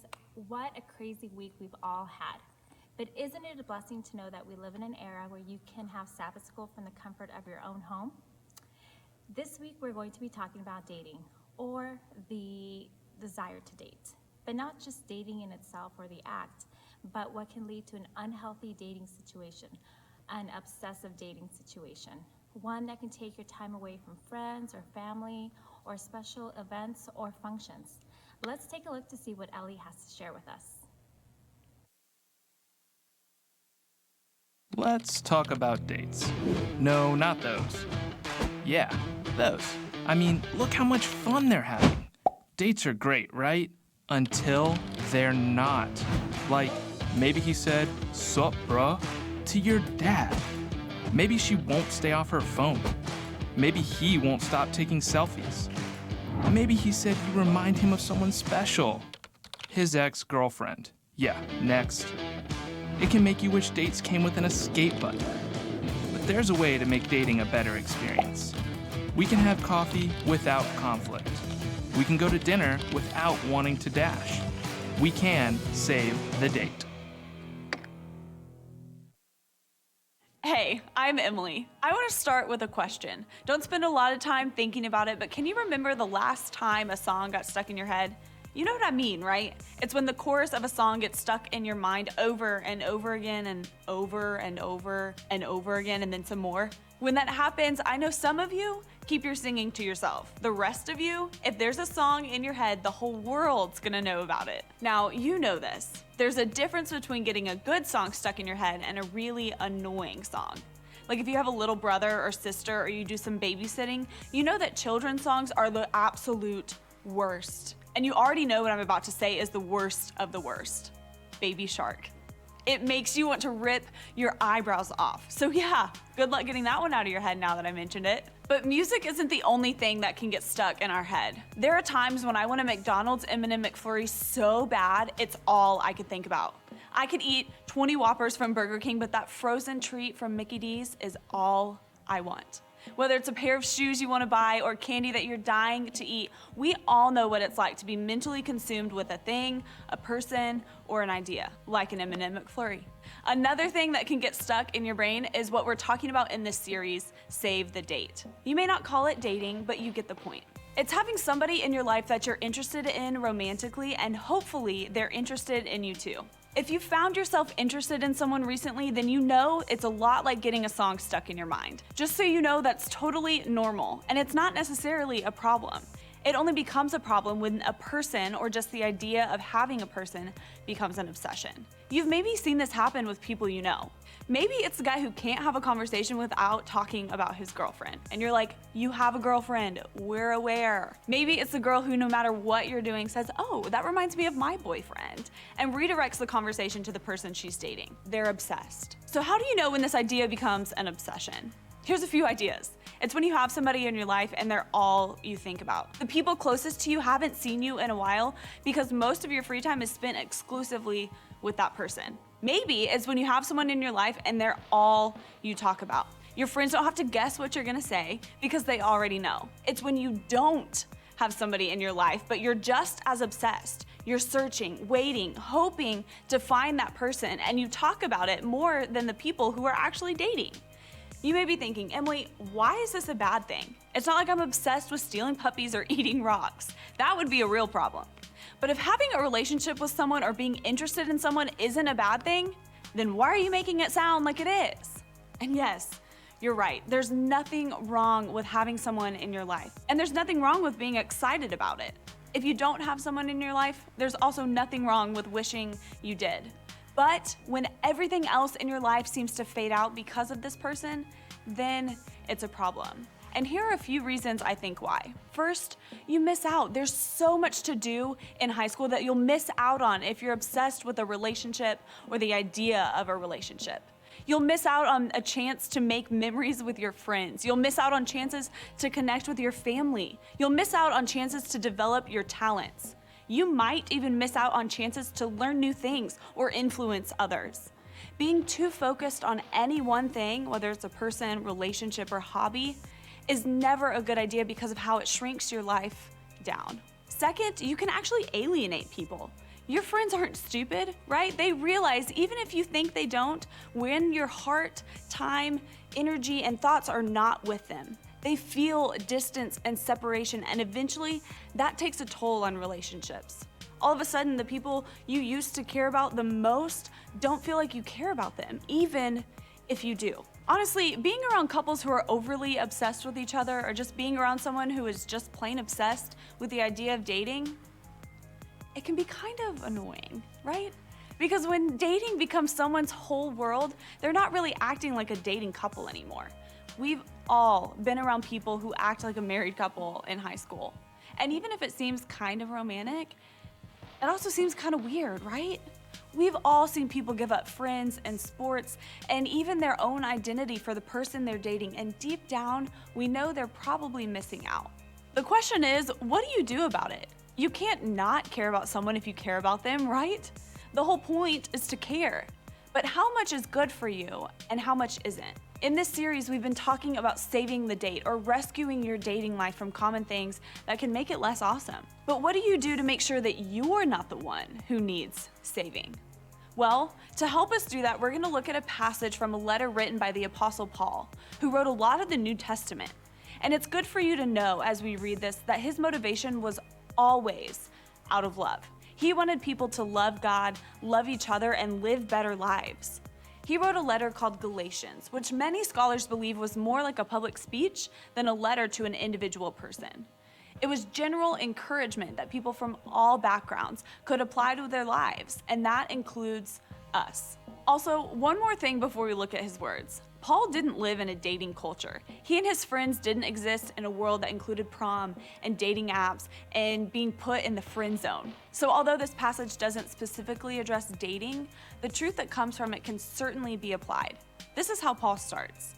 what a crazy week we've all had. But isn't it a blessing to know that we live in an era where you can have Sabbath school from the comfort of your own home? This week we're going to be talking about dating, or the desire to date. But not just dating in itself or the act, but what can lead to an unhealthy dating situation, an obsessive dating situation. One that can take your time away from friends or family or special events or functions. Let's take a look to see what Ellie has to share with us. Let's talk about dates. No, not those. Yeah, those. I mean, look how much fun they're having. Dates are great, right? Until they're not. Like, maybe he said, "Sup, bruh?" to your dad. Maybe she won't stay off her phone. Maybe he won't stop taking selfies. Maybe he said you remind him of someone special. His ex-girlfriend. Yeah, next. It can make you wish dates came with an escape button. But there's a way to make dating a better experience. We can have coffee without conflict. We can go to dinner without wanting to dash. We can save the date. Hey, I'm Emily. I want to start with a question. Don't spend a lot of time thinking about it, but can you remember the last time a song got stuck in your head? You know what I mean, right? It's when the chorus of a song gets stuck in your mind over and over again and over and over and over again and then some more. When that happens, I know some of you keep your singing to yourself. The rest of you, if there's a song in your head, the whole world's gonna know about it. Now, you know this. There's a difference between getting a good song stuck in your head and a really annoying song. Like if you have a little brother or sister or you do some babysitting, you know that children's songs are the absolute worst. And you already know what I'm about to say is the worst of the worst. Baby Shark. It makes you want to rip your eyebrows off. So yeah, good luck getting that one out of your head now that I mentioned it. But music isn't the only thing that can get stuck in our head. There are times when I want a McDonald's M&M McFlurry so bad, it's all I could think about. I could eat 20 Whoppers from Burger King, but that frozen treat from Mickey D's is all I want. Whether it's a pair of shoes you want to buy or candy that you're dying to eat, we all know what it's like to be mentally consumed with a thing, a person, or an idea, like an M&M McFlurry. Another thing that can get stuck in your brain is what we're talking about in this series, Save the Date. You may not call it dating, but you get the point. It's having somebody in your life that you're interested in romantically, and hopefully they're interested in you too. If you found yourself interested in someone recently, then you know it's a lot like getting a song stuck in your mind. Just so you know, that's totally normal, and it's not necessarily a problem. It only becomes a problem when a person, or just the idea of having a person, becomes an obsession. You've maybe seen this happen with people you know. Maybe it's the guy who can't have a conversation without talking about his girlfriend. And you're like, you have a girlfriend, we're aware. Maybe it's the girl who no matter what you're doing says, oh, that reminds me of my boyfriend, and redirects the conversation to the person she's dating. They're obsessed. So how do you know when this idea becomes an obsession? Here's a few ideas. It's when you have somebody in your life and they're all you think about. The people closest to you haven't seen you in a while because most of your free time is spent exclusively with that person. Maybe it's when you have someone in your life and they're all you talk about. Your friends don't have to guess what you're gonna say because they already know. It's when you don't have somebody in your life, but you're just as obsessed. You're searching, waiting, hoping to find that person, and you talk about it more than the people who are actually dating. You may be thinking, Emily, why is this a bad thing? It's not like I'm obsessed with stealing puppies or eating rocks. That would be a real problem. But if having a relationship with someone or being interested in someone isn't a bad thing, then why are you making it sound like it is? And yes, you're right. There's nothing wrong with having someone in your life. And there's nothing wrong with being excited about it. If you don't have someone in your life, there's also nothing wrong with wishing you did. But when everything else in your life seems to fade out because of this person, then it's a problem. And here are a few reasons I think why. First, you miss out. There's so much to do in high school that you'll miss out on if you're obsessed with a relationship or the idea of a relationship. You'll miss out on a chance to make memories with your friends. You'll miss out on chances to connect with your family. You'll miss out on chances to develop your talents. You might even miss out on chances to learn new things or influence others. Being too focused on any one thing, whether it's a person, relationship, or hobby, is never a good idea because of how it shrinks your life down. Second, you can actually alienate people. Your friends aren't stupid, right? They realize even if you think they don't, when your heart, time, energy, and thoughts are not with them, they feel distance and separation, and eventually that takes a toll on relationships. All of a sudden, the people you used to care about the most don't feel like you care about them, even if you do. Honestly, being around couples who are overly obsessed with each other, or just being around someone who is just plain obsessed with the idea of dating, it can be kind of annoying, right? Because when dating becomes someone's whole world, they're not really acting like a dating couple anymore. We've all been around people who act like a married couple in high school. And even if it seems kind of romantic, it also seems kind of weird, right? We've all seen people give up friends and sports and even their own identity for the person they're dating, and deep down, we know they're probably missing out. The question is, what do you do about it? You can't not care about someone if you care about them, right? The whole point is to care. But how much is good for you and how much isn't? In this series, we've been talking about saving the date, or rescuing your dating life from common things that can make it less awesome. But what do you do to make sure that you're not the one who needs saving? Well, to help us do that, we're going to look at a passage from a letter written by the Apostle Paul, who wrote a lot of the New Testament. And it's good for you to know as we read this that his motivation was always out of love. He wanted people to love God, love each other, and live better lives. He wrote a letter called Galatians, which many scholars believe was more like a public speech than a letter to an individual person. It was general encouragement that people from all backgrounds could apply to their lives, and that includes us. Also, one more thing before we look at his words. Paul didn't live in a dating culture. He and his friends didn't exist in a world that included prom and dating apps and being put in the friend zone. So although this passage doesn't specifically address dating, the truth that comes from it can certainly be applied. This is how Paul starts.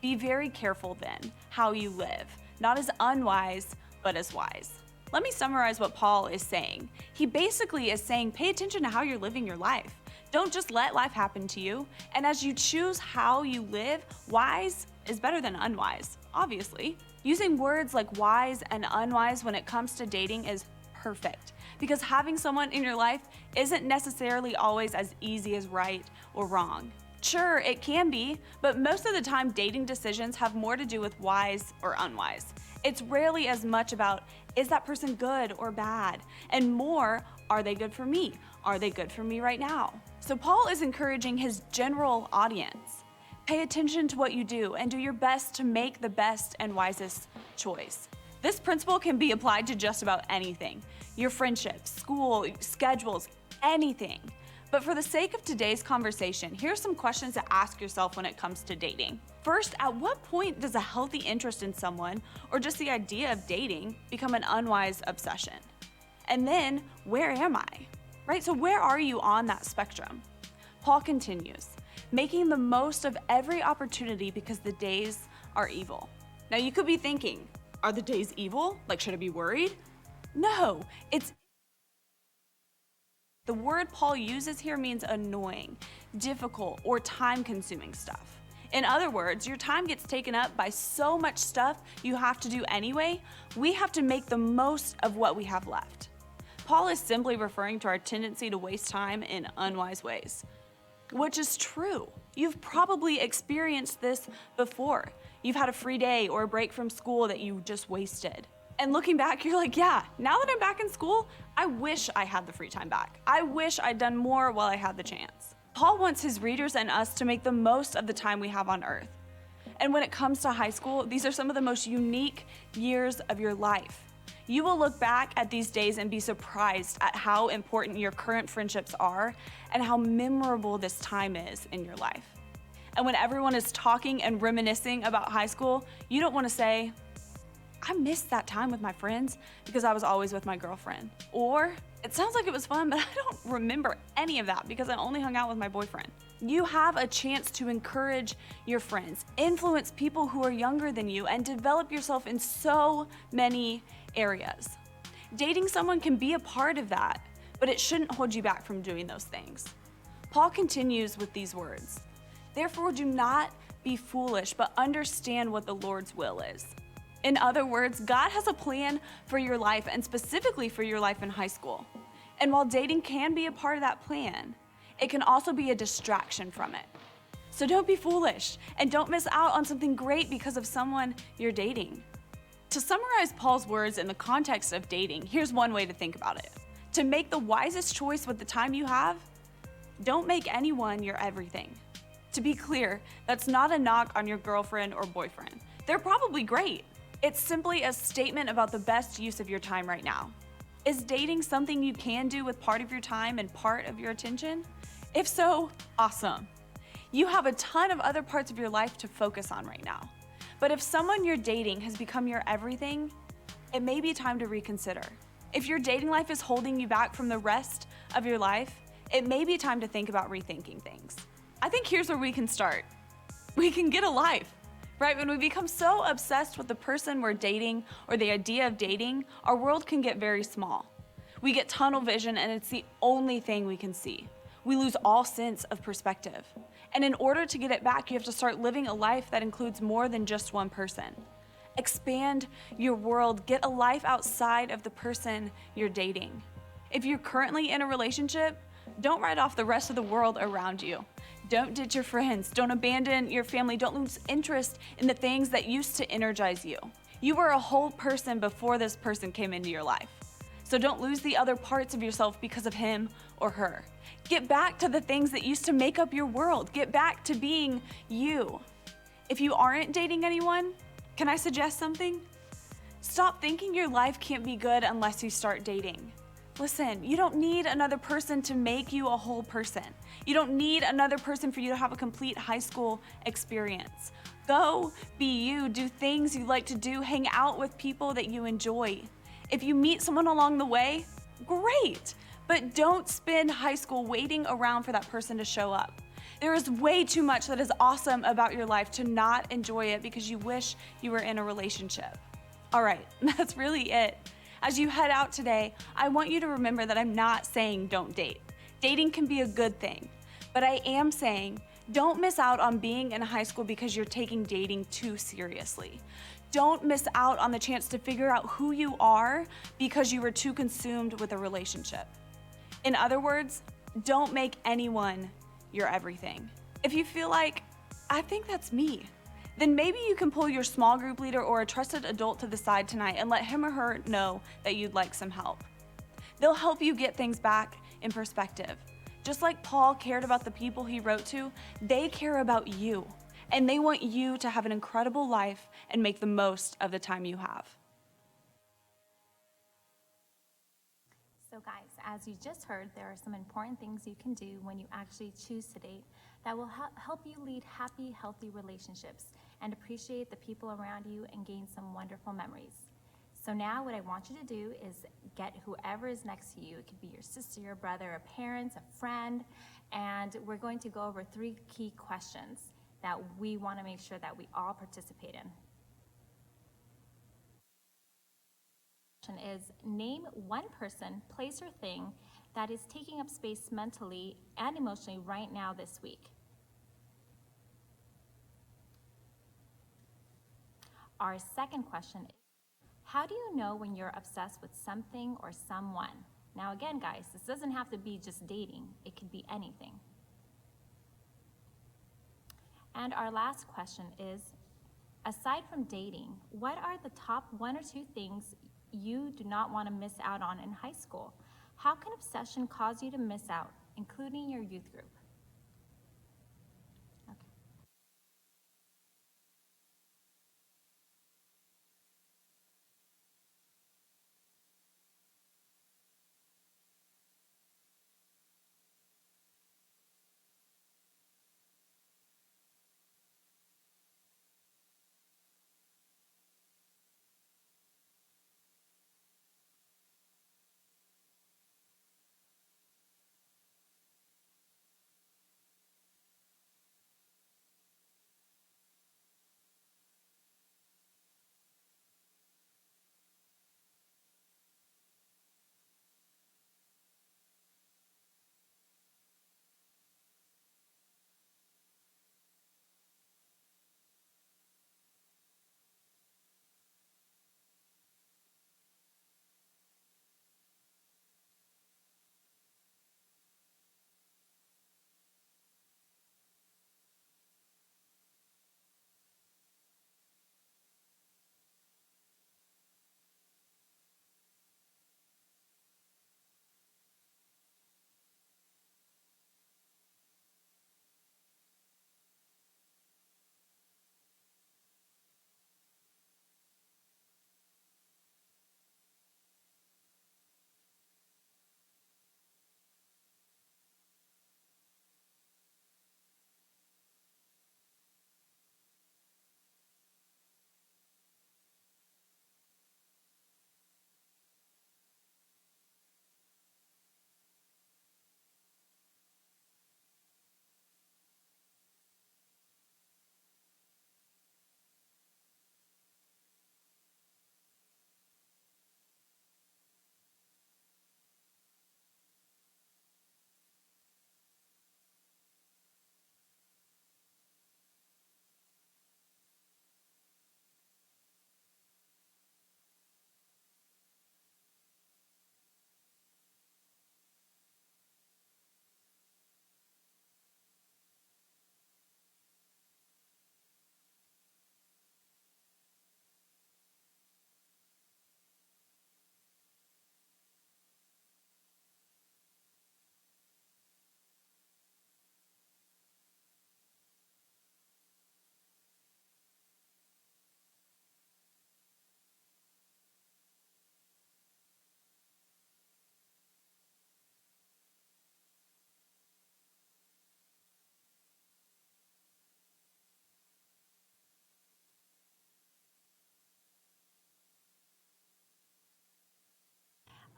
Be very careful then how you live, not as unwise, but as wise. Let me summarize what Paul is saying. He basically is saying, pay attention to how you're living your life. Don't just let life happen to you. And as you choose how you live, wise is better than unwise, obviously. Using words like wise and unwise when it comes to dating is perfect, because having someone in your life isn't necessarily always as easy as right or wrong. Sure, it can be, but most of the time dating decisions have more to do with wise or unwise. It's rarely as much about, is that person good or bad? And more, are they good for me? Are they good for me right now? So Paul is encouraging his general audience. Pay attention to what you do and do your best to make the best and wisest choice. This principle can be applied to just about anything. Your friendships, school, schedules, anything. But for the sake of today's conversation, here are some questions to ask yourself when it comes to dating. First, at what point does a healthy interest in someone, or just the idea of dating, become an unwise obsession? And then, where am I? Right? So where are you on that spectrum? Paul continues, making the most of every opportunity because the days are evil. Now you could be thinking, are the days evil? Like, should I be worried? No, the word Paul uses here means annoying, difficult, or time-consuming stuff. In other words, your time gets taken up by so much stuff you have to do anyway, we have to make the most of what we have left. Paul is simply referring to our tendency to waste time in unwise ways, which is true. You've probably experienced this before. You've had a free day or a break from school that you just wasted. And looking back, you're like, yeah, now that I'm back in school, I wish I had the free time back. I wish I'd done more while I had the chance. Paul wants his readers and us to make the most of the time we have on earth. And when it comes to high school, these are some of the most unique years of your life. You will look back at these days and be surprised at how important your current friendships are and how memorable this time is in your life. And when everyone is talking and reminiscing about high school, you don't want to say, I missed that time with my friends because I was always with my girlfriend. Or, it sounds like it was fun, but I don't remember any of that because I only hung out with my boyfriend. You have a chance to encourage your friends, influence people who are younger than you, and develop yourself in so many areas. Dating someone can be a part of that, but it shouldn't hold you back from doing those things. Paul continues with these words, therefore do not be foolish, but understand what the Lord's will is. In other words, God has a plan for your life and specifically for your life in high school. And while dating can be a part of that plan, it can also be a distraction from it. So don't be foolish and don't miss out on something great because of someone you're dating. To summarize Paul's words in the context of dating, here's one way to think about it. To make the wisest choice with the time you have, don't make anyone your everything. To be clear, that's not a knock on your girlfriend or boyfriend. They're probably great. It's simply a statement about the best use of your time right now. Is dating something you can do with part of your time and part of your attention? If so, awesome. You have a ton of other parts of your life to focus on right now. But if someone you're dating has become your everything, it may be time to reconsider. If your dating life is holding you back from the rest of your life, it may be time to think about rethinking things. I think here's where we can start. We can get a life, right? When we become so obsessed with the person we're dating or the idea of dating, our world can get very small. We get tunnel vision and it's the only thing we can see. We lose all sense of perspective. And in order to get it back, you have to start living a life that includes more than just one person. Expand your world, get a life outside of the person you're dating. If you're currently in a relationship, don't write off the rest of the world around you. Don't ditch your friends, don't abandon your family, don't lose interest in the things that used to energize you. You were a whole person before this person came into your life. So don't lose the other parts of yourself because of him or her. Get back to the things that used to make up your world. Get back to being you. If you aren't dating anyone, can I suggest something? Stop thinking your life can't be good unless you start dating. Listen, you don't need another person to make you a whole person. You don't need another person for you to have a complete high school experience. Go be you, do things you like to do, hang out with people that you enjoy. If you meet someone along the way, great, but don't spend high school waiting around for that person to show up. There is way too much that is awesome about your life to not enjoy it because you wish you were in a relationship. All right, that's really it. As you head out today, I want you to remember that I'm not saying don't date. Dating can be a good thing, but I am saying don't miss out on being in high school because you're taking dating too seriously. Don't miss out on the chance to figure out who you are because you were too consumed with a relationship. In other words, don't make anyone your everything. If you feel like, I think that's me, then maybe you can pull your small group leader or a trusted adult to the side tonight and let him or her know that you'd like some help. They'll help you get things back in perspective. Just like Paul cared about the people he wrote to, they care about you, and they want you to have an incredible life and make the most of the time you have. So guys, as you just heard, there are some important things you can do when you actually choose to date that will help you lead happy, healthy relationships and appreciate the people around you and gain some wonderful memories. So now what I want you to do is get whoever is next to you. It could be your sister, your brother, a parent, a friend, and we're going to go over 3 key questions that we want to make sure that we all participate in. Is name one person, place, or thing that is taking up space mentally and emotionally right now this week. Our second question is, how do you know when you're obsessed with something or someone? Now again, guys, this doesn't have to be just dating. It could be anything. And our last question is, aside from dating, what are the top 1 or 2 things you do not want to miss out on in high school? How can obsession cause you to miss out, including your youth group?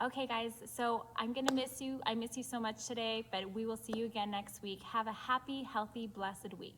Okay, guys, so I'm gonna miss you. I miss you so much today, but we will see you again next week. Have a happy, healthy, blessed week.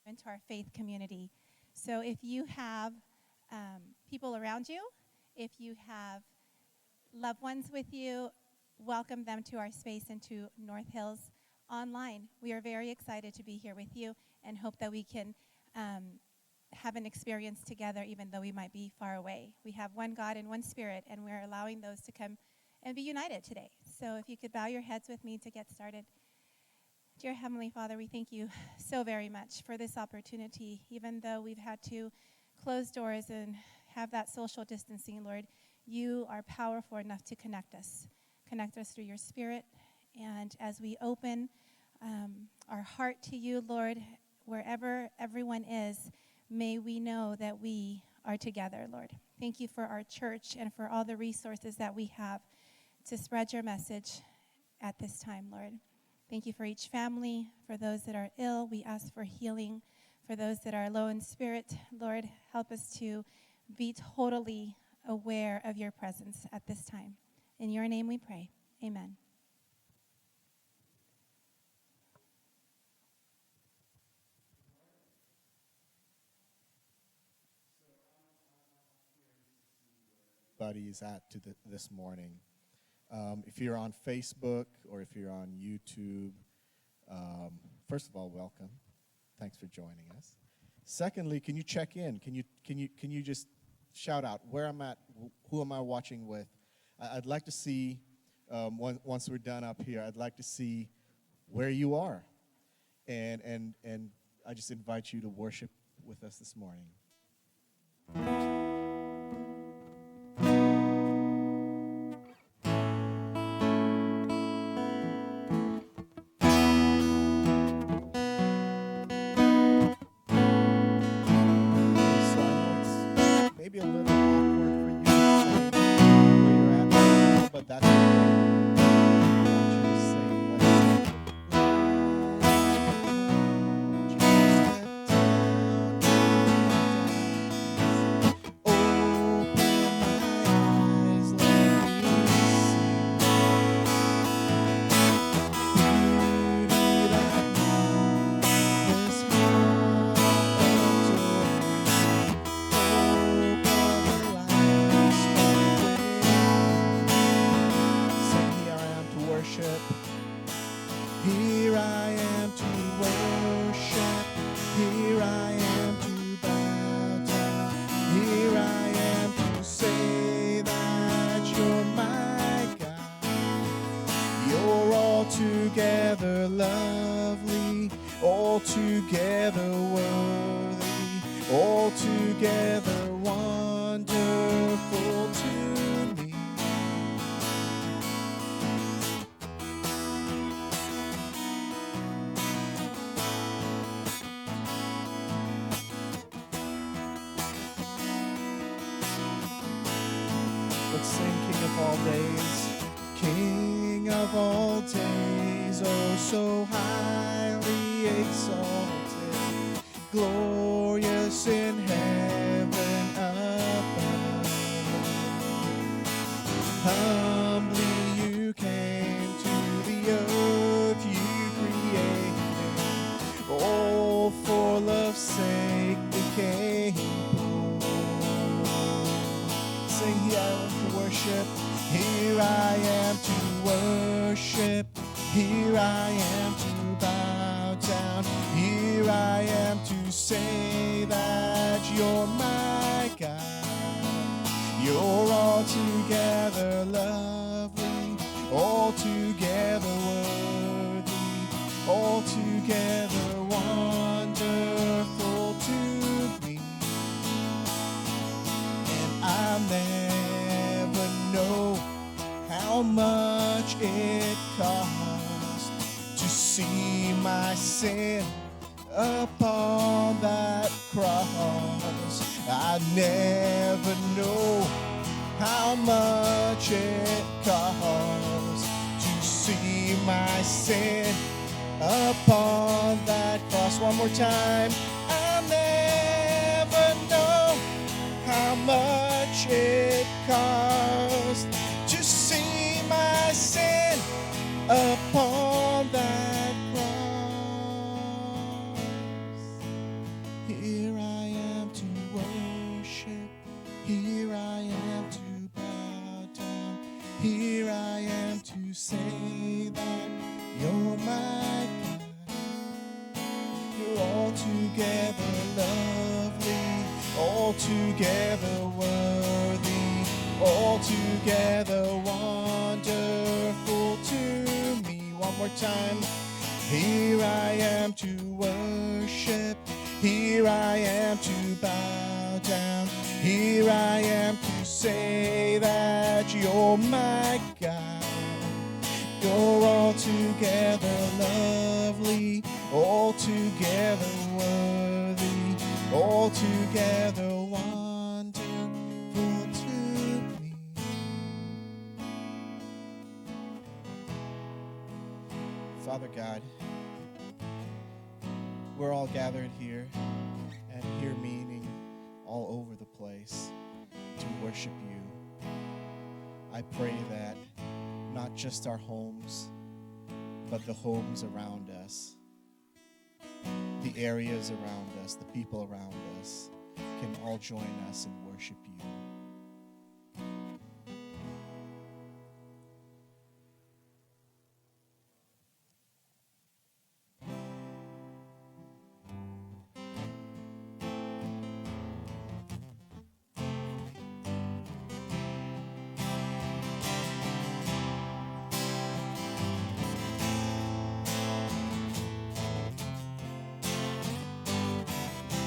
Into our faith community. So if you have people around you, if you have loved ones with you, welcome them to our space and to North Hills online. We are very excited to be here with you and hope that we can have an experience together even though we might be far away. We have one God and one Spirit, and we're allowing those to come and be united today. So if you could bow your heads with me to get started. Dear Heavenly Father, we thank you so very much for this opportunity. Even though we've had to close doors and have that social distancing, Lord, you are powerful enough to connect us through your Spirit. And as we open our heart to you, Lord, wherever everyone is, may we know that we are together, Lord. Thank you for our church and for all the resources that we have to spread your message at this time, Lord. Thank you for each family, for those that are ill. We ask for healing. For those that are low in spirit, Lord, help us to be totally aware of your presence at this time. In your name we pray. Amen. Everybody is at this morning. If you're on Facebook or if you're on YouTube, first of all, welcome. Thanks for joining us. Secondly, can you check in? Can you just shout out where I'm at? Who am I watching with? I'd like to see once we're done up here. I'd like to see where you are, and I just invite you to worship with us this morning. Maybe a little awkward for you to say where you're at right now, but that's okay. I want you to sing like Here I am to worship. Here altogether lovely, altogether worthy, altogether wonderful to me. Let's sing King of all days. King of all days, oh so highly exalted, glorious in heaven above. Humbly you came to the earth you created, all for love's sake became poor. Sing, here I am to worship. Here I am to worship, here I am to bow down, here I am to say that you're my God. You're altogether lovely, altogether worthy, altogether wonderful to me. And I'll never know how much it cost to see my sin upon that cross. I never know how much it cost to see my sin upon that cross. One more time. I never know how much it cost to see my sin upon that cross. Here I am to worship, here I am to bow down, here I am to say that you're my God. You're altogether lovely, altogether worthy, altogether wonderful to me. One more time. Here I am to worship, here I am to bow down, here I am to say that you're my God. You're altogether lovely, altogether worthy, altogether wonderful to me. Father God, we're all gathered here, and here meaning all over the place, to worship you. I pray that not just our homes, but the homes around us, the areas around us, the people around us, can all join us and worship you.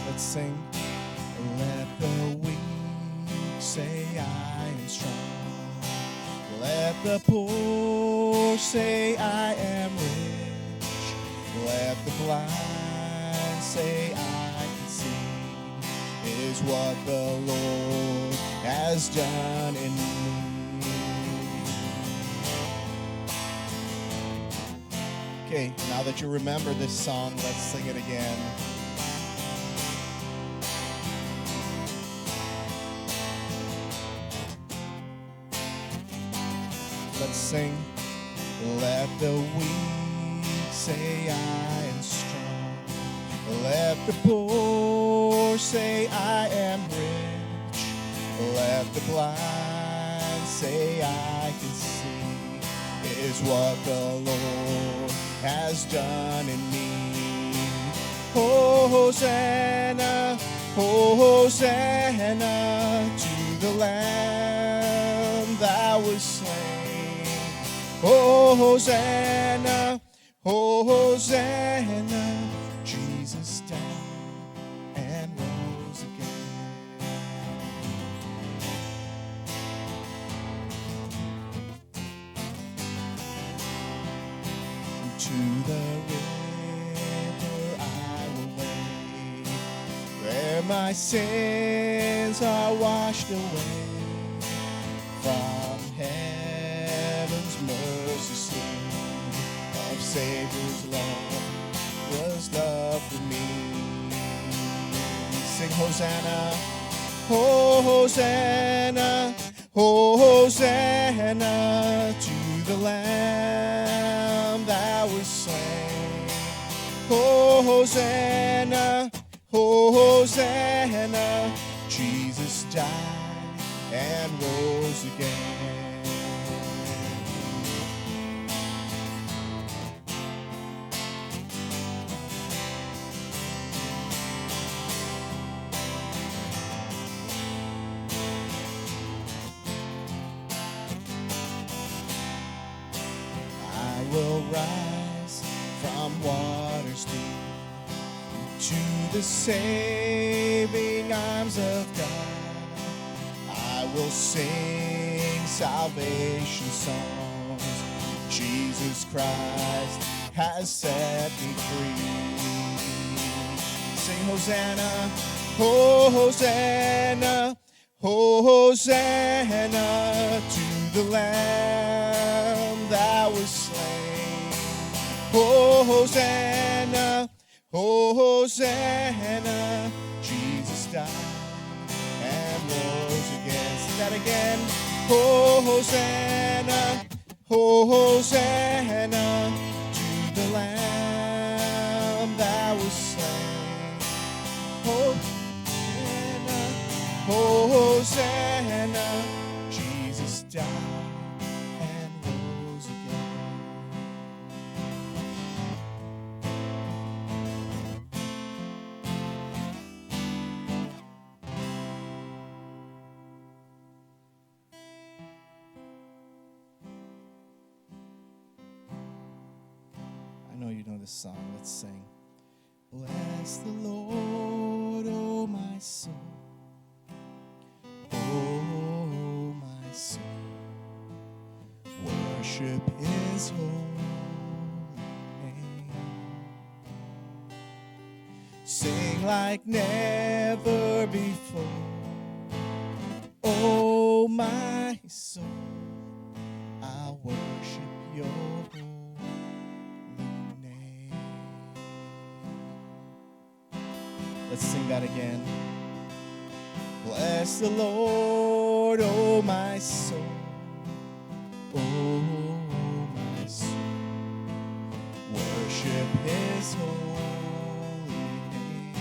Let's sing. Let the weak say I am strong. Let the poor say I am rich. Let the blind say I can see. Is what the Lord has done in me. Okay, now that you remember this song, let's sing it again. Let's sing. Let the weak say I am strong. Let the poor say I am rich. Let the blind say I can see. Is what the Lord has done in me. Oh, Hosanna, oh, Hosanna to the Lamb that was slain. Oh, Hosanna, Hosanna, Jesus died and rose again. To the river I will wade, where my sins are washed away. From heaven's mercy stream of Savior's love was love for me. Sing Hosanna, Hosanna, Hosanna to the Lamb that was slain. Hosanna, Hosanna, Jesus died and rose again. I will rise from waters deep to the saving arms of God. I will sing salvation songs. Jesus Christ has set me free. Sing Hosanna, Hosanna, Hosanna to the Lamb that was slain. Hosanna, Hosanna, Jesus died and rose again. Sing that again. Hosanna, Hosanna to the Lamb that was slain. Hosanna, Hosanna, Jesus died and rose again. I know you know this song. Let's sing. Bless the Lord, oh my soul. Oh my soul. Worship his holy name. Sing like never before. Oh my soul. I worship your holy name. Let's sing that again. Bless the Lord, oh my soul. Oh my soul. Worship his holy name.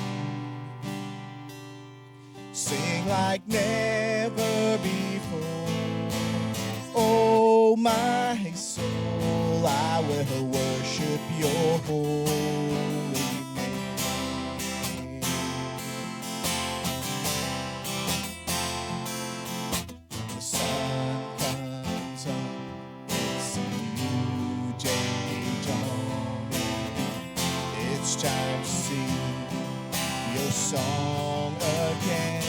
Sing like never before. Oh my soul, I will worship your holy name. The sun comes up, it's a new day dawning. It's time to sing your song again.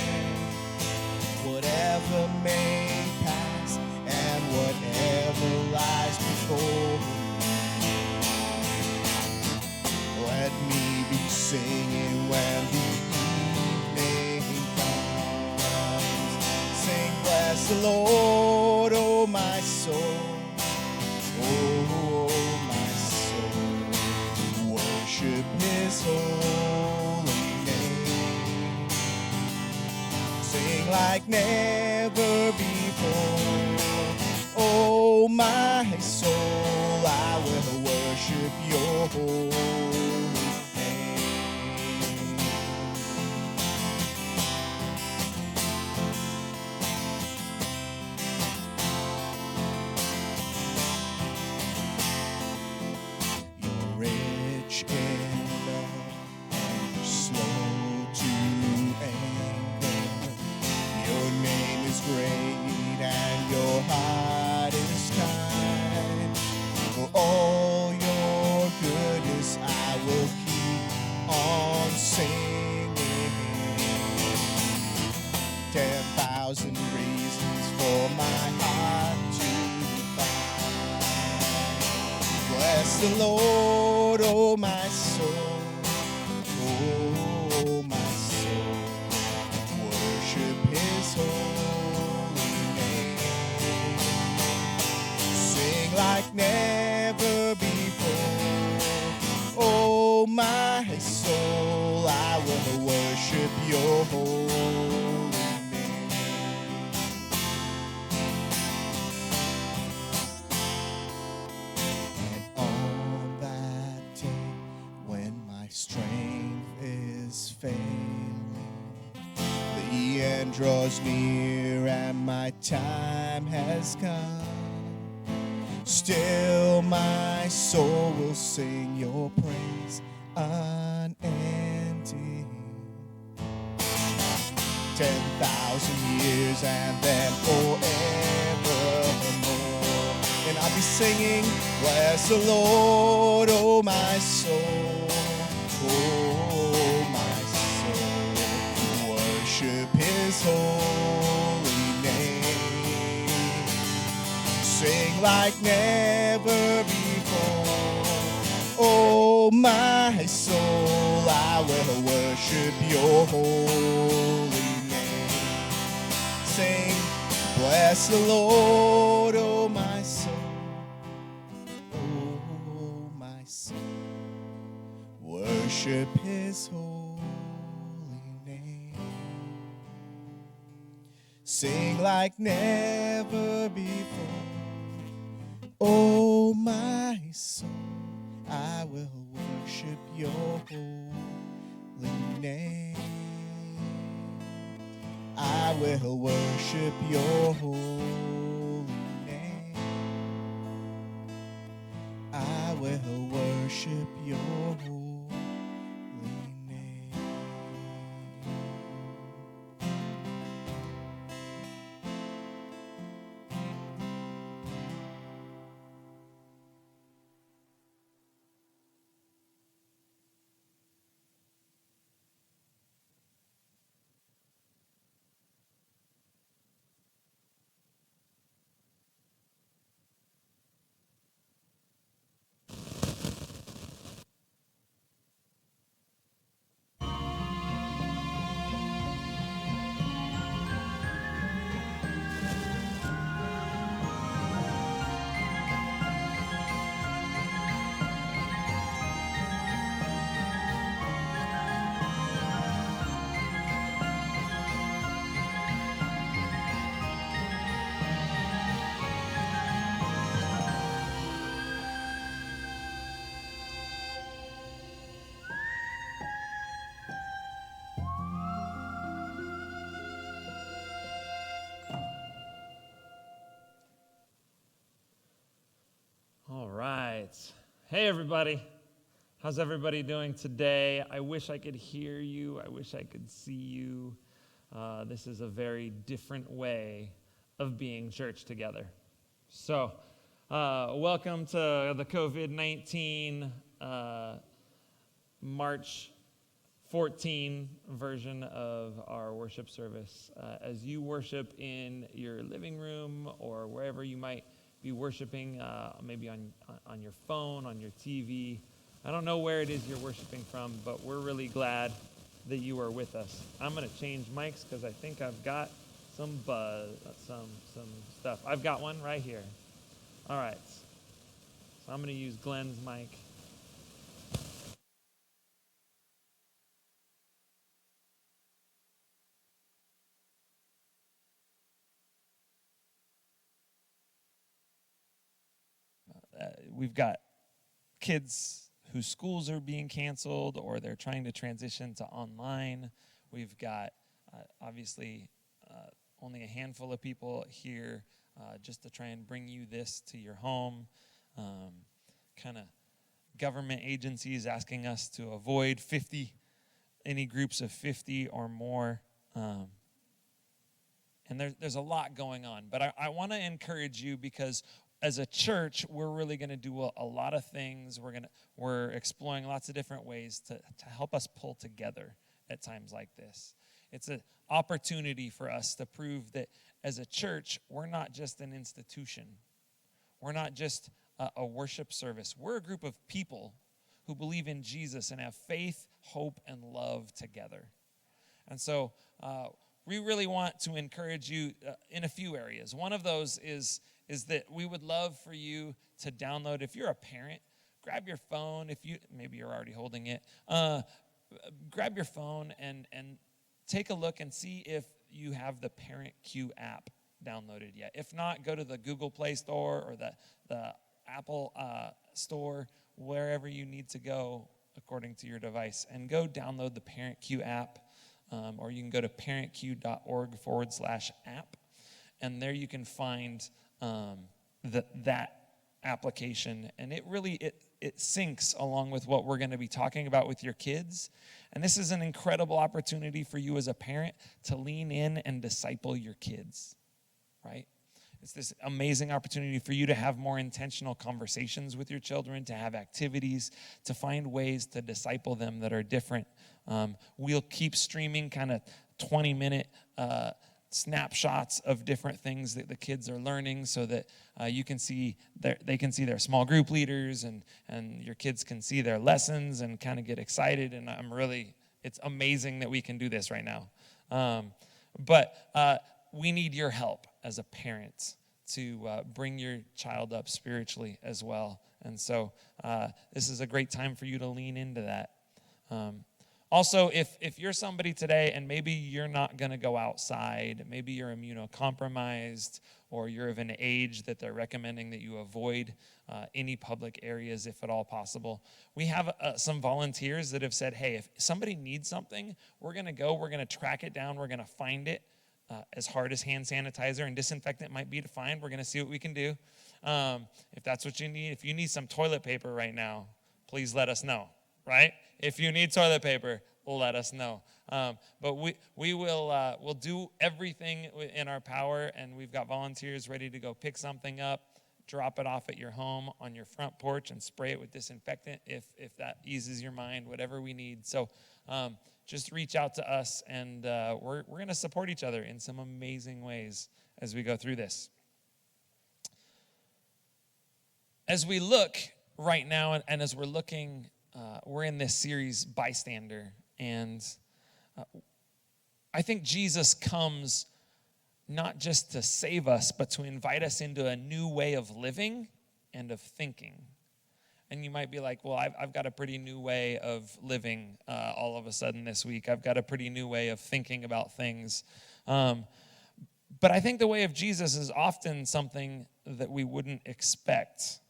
Whatever may pass and whatever lies before me, let me be singing when the evening comes. Sing, bless the Lord, oh my soul. Oh my soul. Worship his holy name. Sing like never before. Oh my soul, I will worship your holy name. You're rich in love and you're slow to anger. Your name is great and your heart is kind. For all your Bless the Lord, oh my soul. Oh my soul. Worship his holy name. Sing like never before. Oh my soul, I will worship your holy name. And on that day when my strength is failing, the end draws near and my time has come, still my soul will sing your praise unending. 10,000 years and then forevermore, and I'll be singing, bless the Lord, oh my soul. Oh my soul, worship his holy name. Sing like never before. Oh my soul, I will worship your holy name. Sing, bless the Lord, oh my soul. Oh my soul, worship his holy name. Sing like never before. Oh my soul, I will worship your holy name. I will worship your holy name. I will worship your holy name. All right. Hey, everybody. How's everybody doing today? I wish I could hear you. I wish I could see you. This is a very different way of being church together. So, welcome to the COVID-19 March 14 version of our worship service. As you worship in your living room or wherever you might be worshiping, maybe on your phone, on your TV. I don't know where it is you're worshiping from, but we're really glad that you are with us. I'm going to change mics because I think I've got some buzz, some stuff. I've got one right here. All right. So I'm going to use Glenn's mic. We've got kids whose schools are being canceled or they're trying to transition to online. We've got, obviously, only a handful of people here just to try and bring you this to your home. Kind of government agencies asking us to avoid any groups of 50 or more. And there's a lot going on. But I want to encourage you because as a church, we're really going to do a lot of things. We're exploring lots of different ways to help us pull together at times like this. It's an opportunity for us to prove that as a church, we're not just an institution. We're not just a worship service. We're a group of people who believe in Jesus and have faith, hope, and love together. And so we really want to encourage you in a few areas. One of those is that we would love for you to download. If you're a parent, grab your phone. Maybe you're already holding it. Grab your phone and take a look and see if you have the ParentQ app downloaded yet. If not, go to the Google Play Store or the Apple Store, wherever you need to go according to your device, and go download the ParentQ app, or you can go to parentq.org/app, and there you can find that application, and it syncs along with what we're going to be talking about with your kids. And this is an incredible opportunity for you as a parent to lean in and disciple your kids, right? It's this amazing opportunity for you to have more intentional conversations with your children, to have activities, to find ways to disciple them that are different. We'll keep streaming kind of 20-minute snapshots of different things that the kids are learning, so that you can see they can see their small group leaders, and your kids can see their lessons and kind of get excited. And it's amazing that we can do this right now. But we need your help as a parent to bring your child up spiritually as well. And so this is a great time for you to lean into that. Also, if you're somebody today and maybe you're not going to go outside, maybe you're immunocompromised, or you're of an age that they're recommending that you avoid any public areas if at all possible, we have some volunteers that have said, hey, if somebody needs something, we're going to track it down, we're going to find it. As hard as hand sanitizer and disinfectant might be to find, we're going to see what we can do. If that's what you need, if you need some toilet paper right now, please let us know, right? If you need toilet paper, let us know. But we'll do everything in our power, and we've got volunteers ready to go pick something up, drop it off at your home on your front porch, and spray it with disinfectant if that eases your mind, whatever we need. So just reach out to us, and we're going to support each other in some amazing ways as we go through this. As we look right now, and as we're looking, we're in this series, Bystander, and I think Jesus comes not just to save us, but to invite us into a new way of living and of thinking. And you might be like, well, I've got a pretty new way of living all of a sudden this week. I've got a pretty new way of thinking about things. But I think the way of Jesus is often something that we wouldn't expect.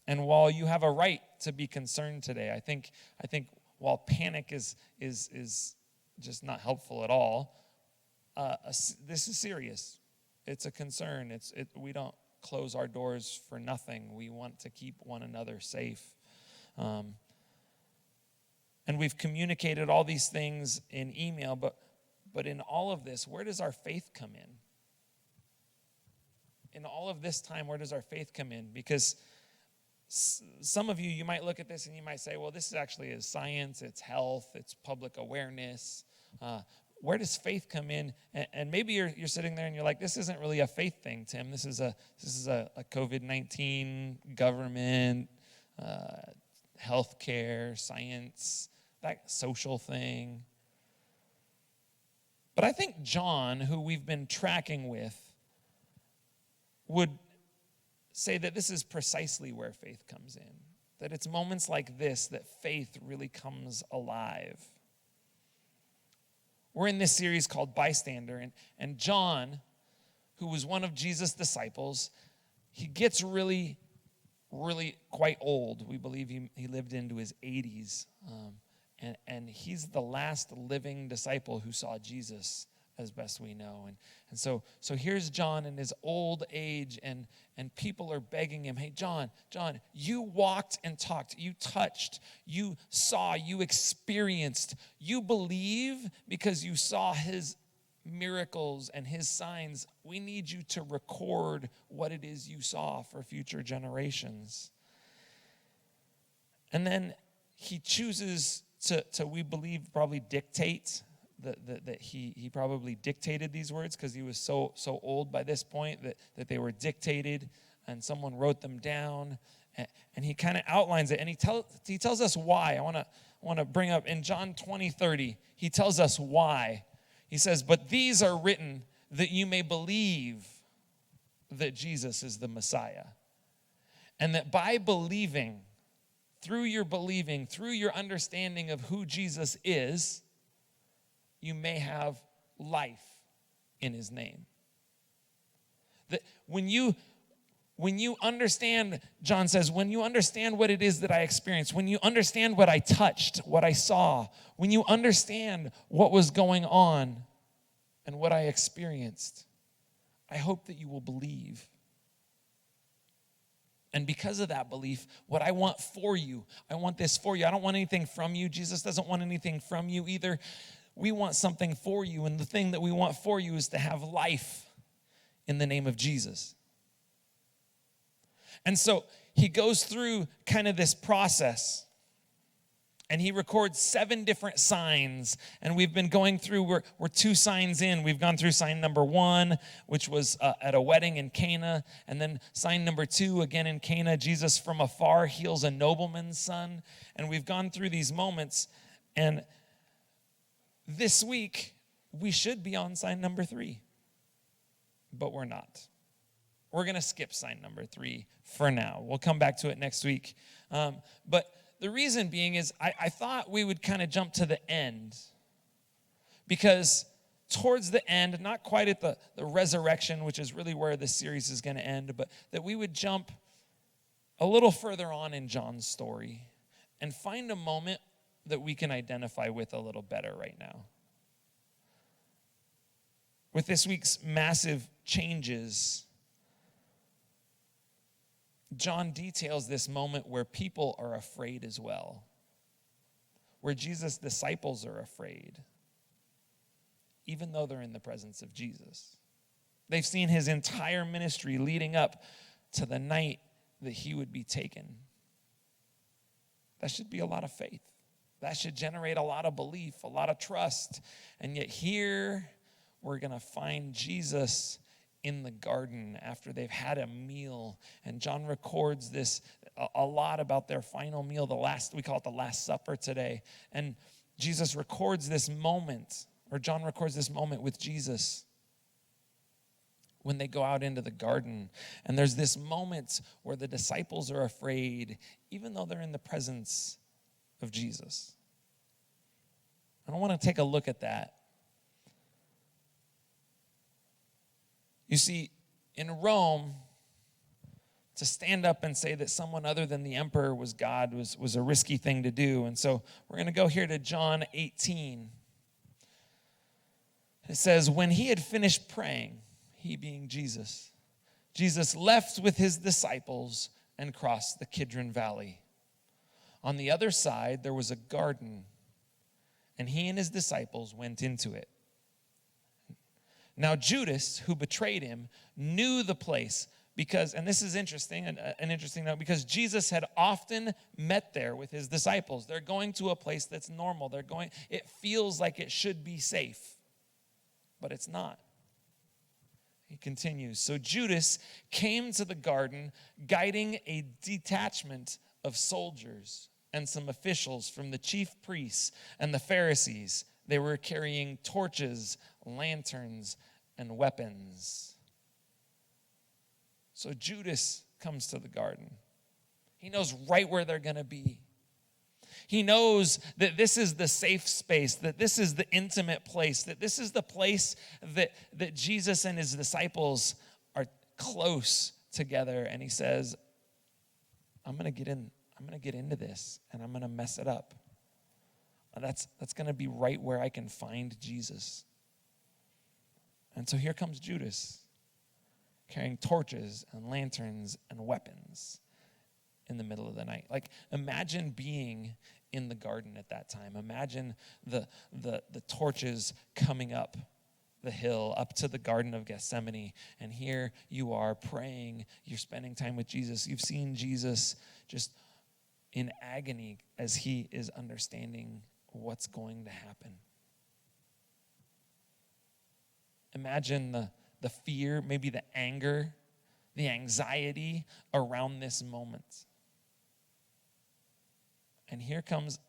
And while you have a right to be concerned today, I think while panic is just not helpful at all, this is serious. It's a concern. We don't close our doors for nothing. We want to keep one another safe. And we've communicated all these things in email, but in all of this, where does our faith come in? In all of this time, where does our faith come in? Because some of you might look at this and you might say, well, this actually is science, it's health, it's public awareness. Where does faith come in? And maybe you're sitting there and you're like, this isn't really a faith thing, Tim. This is a COVID-19 government, healthcare, science, that social thing. But I think John, who we've been tracking with, would say that this is precisely where faith comes in. That it's moments like this that faith really comes alive. We're in this series called Bystander, and John, who was one of Jesus' disciples, he gets really, really quite old. We believe he lived into his 80s, and he's the last living disciple who saw Jesus, as best we know. And so here's John in his old age, and people are begging him, hey, John, you walked and talked, you touched, you saw, you experienced, you believe because you saw his miracles and his signs. We need you to record what it is you saw for future generations. And then he chooses to we believe, probably dictate that he probably dictated these words because he was so old by this point that they were dictated and someone wrote them down, and he kind of outlines it, and he tells us why. I want to bring up in John 20:30, he tells us why. He says, "But these are written that you may believe that Jesus is the Messiah, and that by believing, through your understanding of who Jesus is, you may have life in his name." That when you understand, John says, when you understand what it is that I experienced, when you understand what I touched, what I saw, when you understand what was going on and what I experienced, I hope that you will believe. And because of that belief, what I want for you, I want this for you. I don't want anything from you. Jesus doesn't want anything from you either. We want something for you, and the thing that we want for you is to have life in the name of Jesus. And so he goes through kind of this process, and he records 7 different signs, and we've been going through, we're 2 signs in. We've gone through sign number 1, which was at a wedding in Cana, and then sign number 2, again in Cana, Jesus from afar heals a nobleman's son, and we've gone through these moments, and this week we should be on sign number 3, but we're not. We're going to skip sign number 3 for now. We'll come back to it next week. But the reason being is I thought we would kind of jump to the end, because towards the end, not quite at the resurrection, which is really where this series is going to end, but that we would jump a little further on in John's story and find a moment that we can identify with a little better right now. With this week's massive changes, John details this moment where people are afraid as well, where Jesus' disciples are afraid, even though they're in the presence of Jesus. They've seen his entire ministry leading up to the night that he would be taken. That should be a lot of faith. That should generate a lot of belief, a lot of trust. And yet here we're going to find Jesus in the garden after they've had a meal. And John records this a lot about their final meal, we call it the Last Supper today. And Jesus records this moment, or John records this moment with Jesus when they go out into the garden. And there's this moment where the disciples are afraid, even though they're in the presence of Jesus. And I want to take a look at that. You see, in Rome, to stand up and say that someone other than the emperor was God was a risky thing to do. And so we're going to go here to John 18. It says, when he had finished praying, he being Jesus, Jesus left with his disciples and crossed the Kidron Valley. On the other side, there was a garden, and he and his disciples went into it. Now Judas, who betrayed him, knew the place because, and this is interesting, an interesting note, because Jesus had often met there with his disciples. They're going to a place that's normal. It feels like it should be safe, but it's not. He continues, so Judas came to the garden guiding a detachment of soldiers and some officials from the chief priests and the Pharisees. They were carrying torches, lanterns, and weapons. So Judas comes to the garden. He knows right where they're going to be. He knows that this is the safe space, that this is the intimate place, that this is the place that Jesus and his disciples are close together. And he says, I'm going to get into this, and I'm going to mess it up. That's going to be right where I can find Jesus. And so here comes Judas, carrying torches and lanterns and weapons in the middle of the night. Like, imagine being in the garden at that time. Imagine the torches coming up the hill, up to the Garden of Gethsemane. And here you are praying. You're spending time with Jesus. You've seen Jesus just in agony as he is understanding what's going to happen. Imagine the fear, maybe the anger the anxiety around this moment. And here comes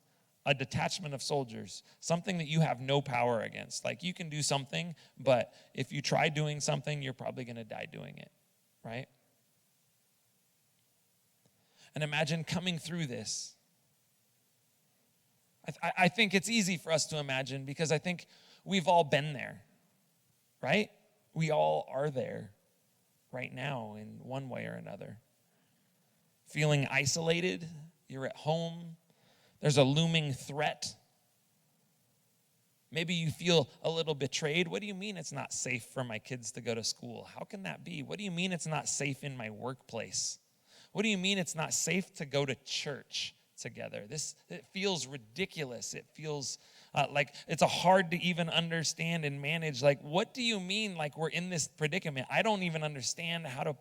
a detachment of soldiers, something that you have no power against. Like, you can do something, but if you try doing something, you're probably going to die doing it, right? And imagine coming through this. I think it's easy for us to imagine because I think we've all been there, right? We all are there right now in one way or another. Feeling isolated, you're at home, there's a looming threat. Maybe you feel a little betrayed. What do you mean it's not safe for my kids to go to school? How can that be? What do you mean it's not safe in my workplace? What do you mean it's not safe to go to church together? It feels ridiculous. It feels like it's hard to even understand and manage. Like, what do you mean like we're in this predicament? I don't even understand how to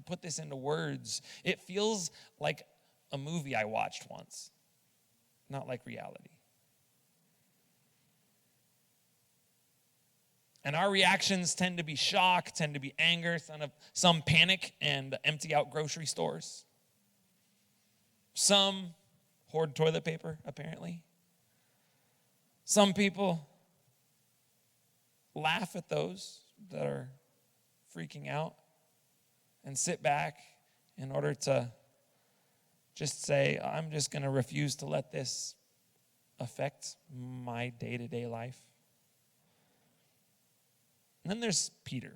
put this into words. It feels like a movie I watched once, not like reality. And our reactions tend to be shock, tend to be anger, some panic and empty out grocery stores. Some hoard toilet paper, apparently. Some people laugh at those that are freaking out and sit back in order to just say, I'm just going to refuse to let this affect my day-to-day life. And then there's Peter.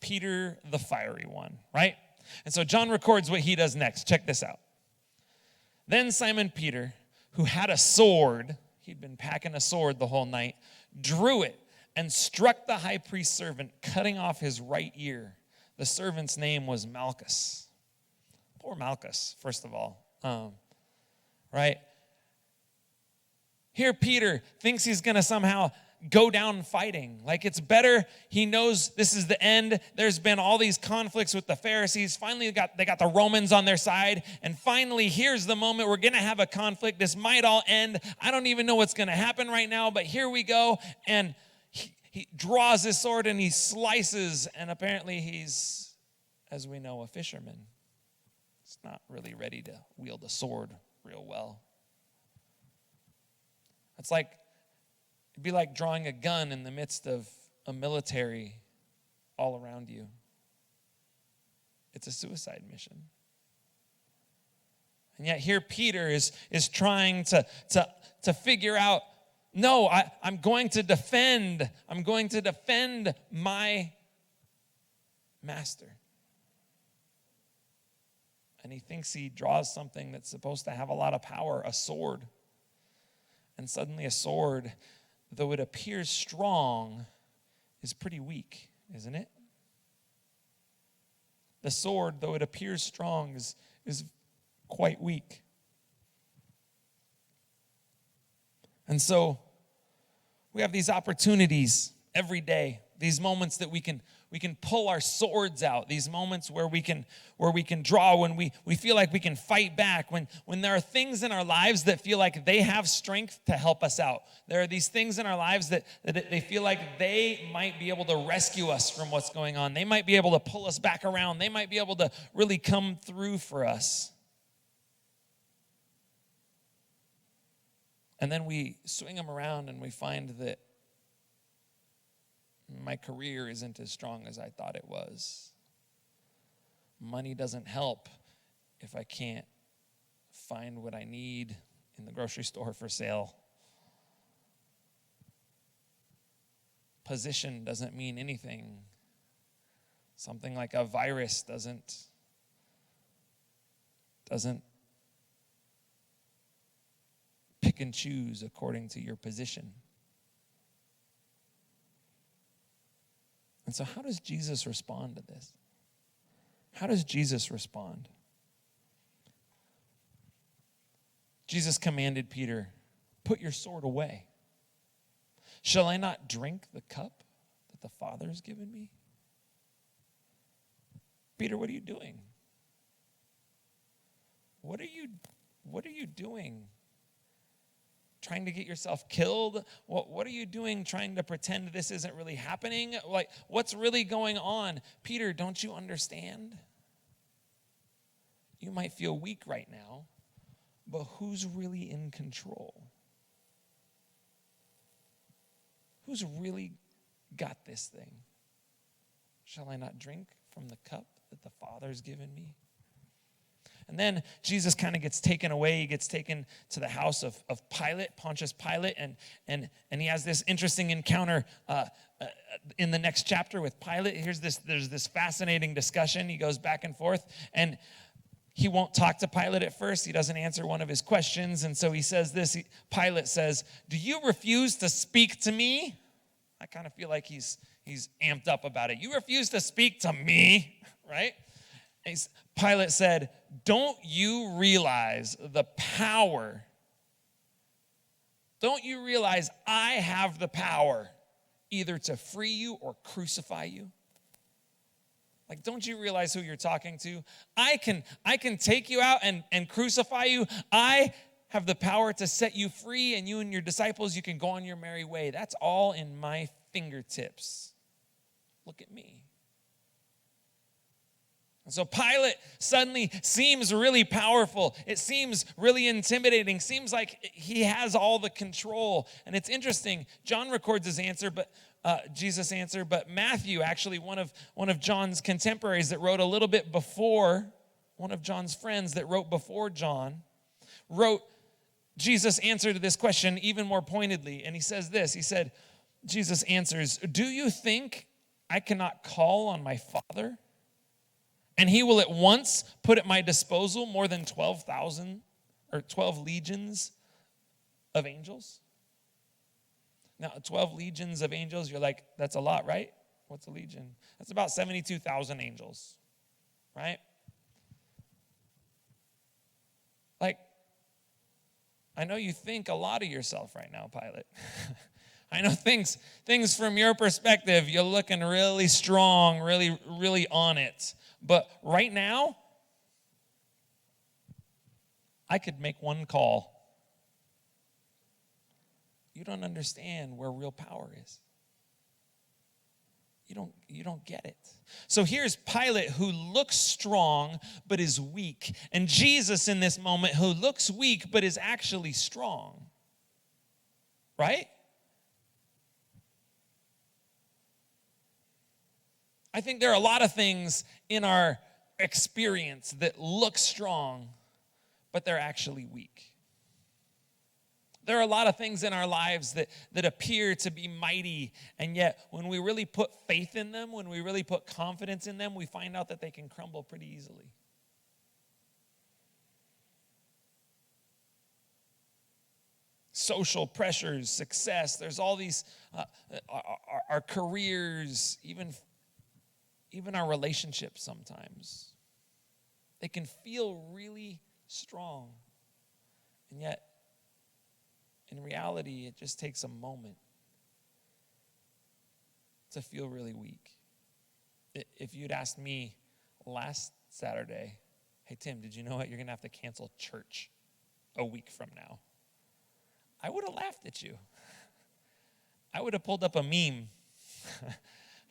Peter, the fiery one, right? And so John records what he does next. Check this out. Then Simon Peter, who had a sword, he'd been packing a sword the whole night, drew it and struck the high priest's servant, cutting off his right ear. The servant's name was Malchus. Poor Malchus, first of all, right? Here Peter thinks he's going to somehow go down fighting. Like, it's better. He knows this is the end. There's been all these conflicts with the Pharisees. Finally, they got the Romans on their side. And finally, here's the moment. We're going to have a conflict. This might all end. I don't even know what's going to happen right now, but here we go. And he draws his sword and he slices. And apparently he's, as we know, a fisherman. He's not really ready to wield a sword real well. It'd be like drawing a gun in the midst of a military all around you. It's a suicide mission. And yet here Peter is trying to figure out, no, I'm going to defend my master. And he thinks he draws something that's supposed to have a lot of power, a sword. And suddenly a sword, though it appears strong, is pretty weak, isn't it? The sword, though it appears strong, is quite weak. And so we have these opportunities every day, these moments that we can pull our swords out, these moments where we can draw, when we feel like we can fight back, when there are things in our lives that feel like they have strength to help us out. There are these things in our lives that they feel like they might be able to rescue us from what's going on. They might be able to pull us back around. They might be able to really come through for us. And then we swing them around and we find that my career isn't as strong as I thought it was. Money doesn't help if I can't find what I need in the grocery store for sale. Position doesn't mean anything. Something like a virus doesn't pick and choose according to your position. And so how does Jesus respond to this? How does Jesus respond? Jesus commanded Peter, put your sword away. Shall I not drink the cup that the Father has given me? Peter, what are you doing? What are you doing? trying to get yourself killed? What are you doing trying to pretend this isn't really happening? Like, what's really going on? Peter, don't you understand? You might feel weak right now, but who's really in control? Who's really got this thing? Shall I not drink from the cup that the Father's given me? And then Jesus kind of gets taken away. He gets taken to the house of Pilate, Pontius Pilate, and he has this interesting encounter in the next chapter with Pilate. There's this fascinating discussion. He goes back and forth, and he won't talk to Pilate at first. He doesn't answer one of his questions, and so he says this. Pilate says, "Do you refuse to speak to me?" I kind of feel like he's amped up about it. "You refuse to speak to me," right? Pilate said, "Don't you realize the power? Don't you realize I have the power either to free you or crucify you?" Like, don't you realize who you're talking to? I can take you out and crucify you. I have the power to set you free, and you and your disciples, you can go on your merry way. That's all in my fingertips. Look at me. And so Pilate suddenly seems really powerful. It seems really intimidating. Seems like he has all the control. And it's interesting. John records his answer, but Jesus' answer, but Matthew, actually one of John's contemporaries that wrote a little bit before, one of John's friends that wrote before John, wrote Jesus' answer to this question even more pointedly. And he says this. He said, Jesus answers, "Do you think I cannot call on my Father, and he will at once put at my disposal more than 12,000 or 12 legions of angels?" Now, 12 legions of angels, you're like, that's a lot, right? What's a legion? That's about 72,000 angels, right? Like, I know you think a lot of yourself right now, Pilate. I know things from your perspective, you're looking really strong, really, really on it. But right now, I could make one call. You don't understand where real power is. You don't get it. So here's Pilate, who looks strong but is weak, and Jesus in this moment, who looks weak but is actually strong. Right? I think there are a lot of things in our experience that look strong, but they're actually weak. There are a lot of things in our lives that appear to be mighty, and yet when we really put faith in them, when we really put confidence in them, we find out that they can crumble pretty easily. Social pressures, success, there's all these, our careers, even our relationships sometimes. They can feel really strong, and yet in reality, it just takes a moment to feel really weak. If you'd asked me last Saturday, "Hey, Tim, did you know what? You're going to have to cancel church a week from now," I would have laughed at you. I would have pulled up a meme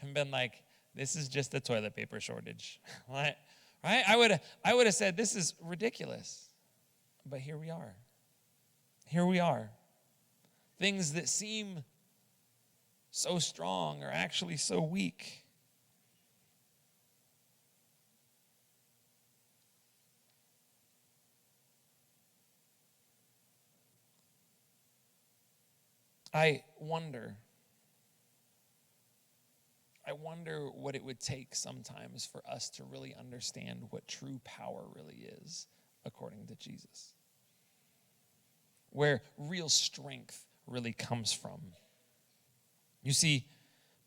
and been like, "This is just a toilet paper shortage." Right? I would have said, "This is ridiculous." But here we are. Here we are. Things that seem so strong are actually so weak. I wonder what it would take sometimes for us to really understand what true power really is, according to Jesus. Where real strength really comes from. You see,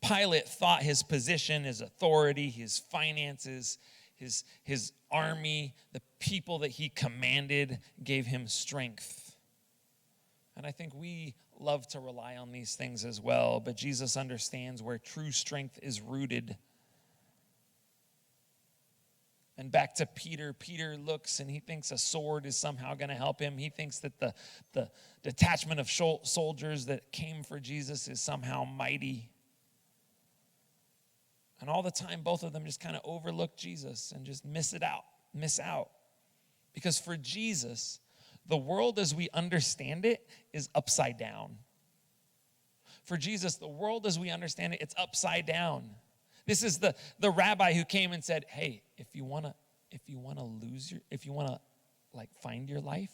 Pilate thought his position, his authority, his finances, his army, the people that he commanded gave him strength. And I think we love to rely on these things as well, but Jesus understands where true strength is rooted. And back to Peter. Peter looks and he thinks a sword is somehow going to help him. He thinks that the detachment of soldiers that came for Jesus is somehow mighty. And all the time, both of them just kind of overlook Jesus and just miss out. Because for Jesus, the world as we understand it is upside down. For Jesus, the world as we understand it, it's upside down. This is the rabbi who came and said, hey, if you want to find your life,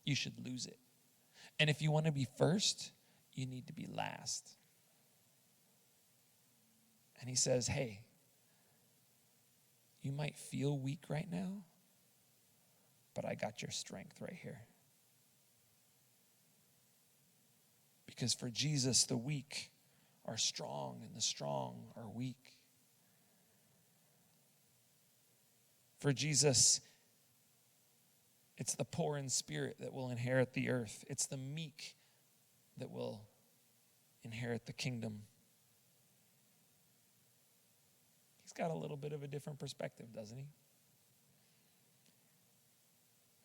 you should lose it. And if you want to be first, you need to be last. And he says, hey, you might feel weak right now, but I got your strength right here. Because for Jesus, the weak are strong and the strong are weak. For Jesus, it's the poor in spirit that will inherit the earth. It's the meek that will inherit the kingdom. He's got a little bit of a different perspective, doesn't he?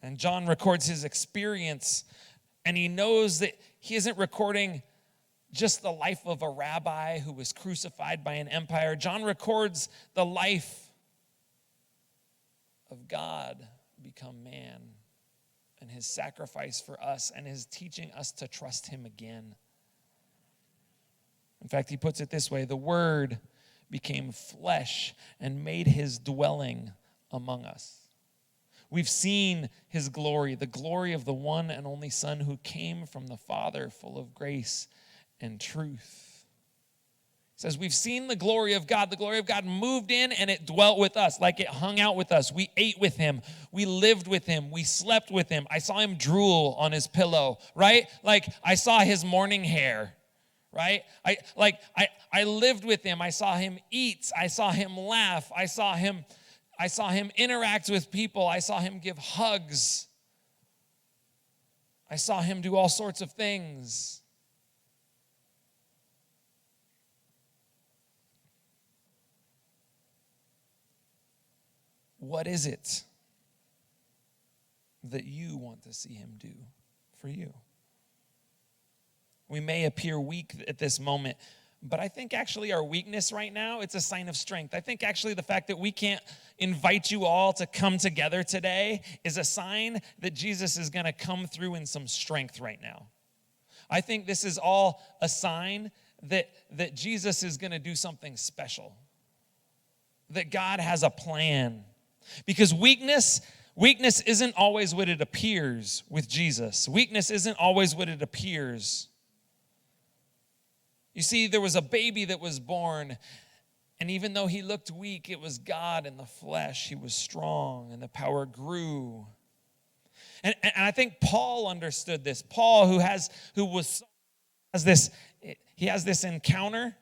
And John records his experience, and he knows that he isn't recording just the life of a rabbi who was crucified by an empire. John records the life of God become man and his sacrifice for us and his teaching us to trust him again. In fact, he puts it this way, the Word became flesh and made his dwelling among us. We've seen his glory, the glory of the one and only Son who came from the Father, full of grace and truth. It says we've seen the glory of God. The glory of God moved in and it dwelt with us, like it hung out with us. We ate with him. We lived with him. We slept with him. I saw him drool on his pillow, right? Like I saw his morning hair, right? I lived with him. I saw him eat. I saw him laugh. I saw him interact with people. I saw him give hugs. I saw him do all sorts of things. What is it that you want to see him do for you? We may appear weak at this moment, but I think actually our weakness right now, it's a sign of strength. I think actually the fact that we can't invite you all to come together today is a sign that Jesus is going to come through in some strength right now. I think this is all a sign that Jesus is going to do something special, that God has a plan. Because weakness isn't always what it appears with Jesus. Weakness isn't always what it appears. You see, there was a baby that was born, and even though he looked weak, it was God in the flesh. He was strong, and the power grew. And I think Paul understood this. Paul, he has this encounter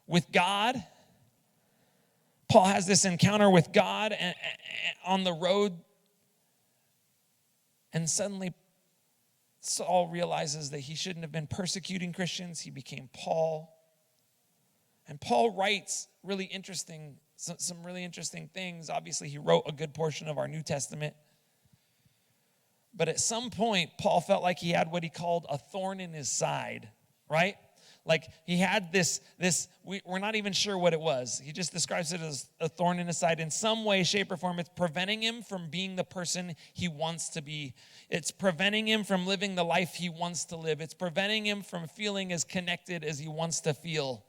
with God. Paul has this encounter with God on the road, and suddenly Saul realizes that he shouldn't have been persecuting Christians. He became Paul. And Paul writes some really interesting things. Obviously, he wrote a good portion of our New Testament. But at some point, Paul felt like he had what he called a thorn in his side, right? Like he had this, we're not even sure what it was. He just describes it as a thorn in his side. In some way, shape, or form, it's preventing him from being the person he wants to be. It's preventing him from living the life he wants to live. It's preventing him from feeling as connected as he wants to feel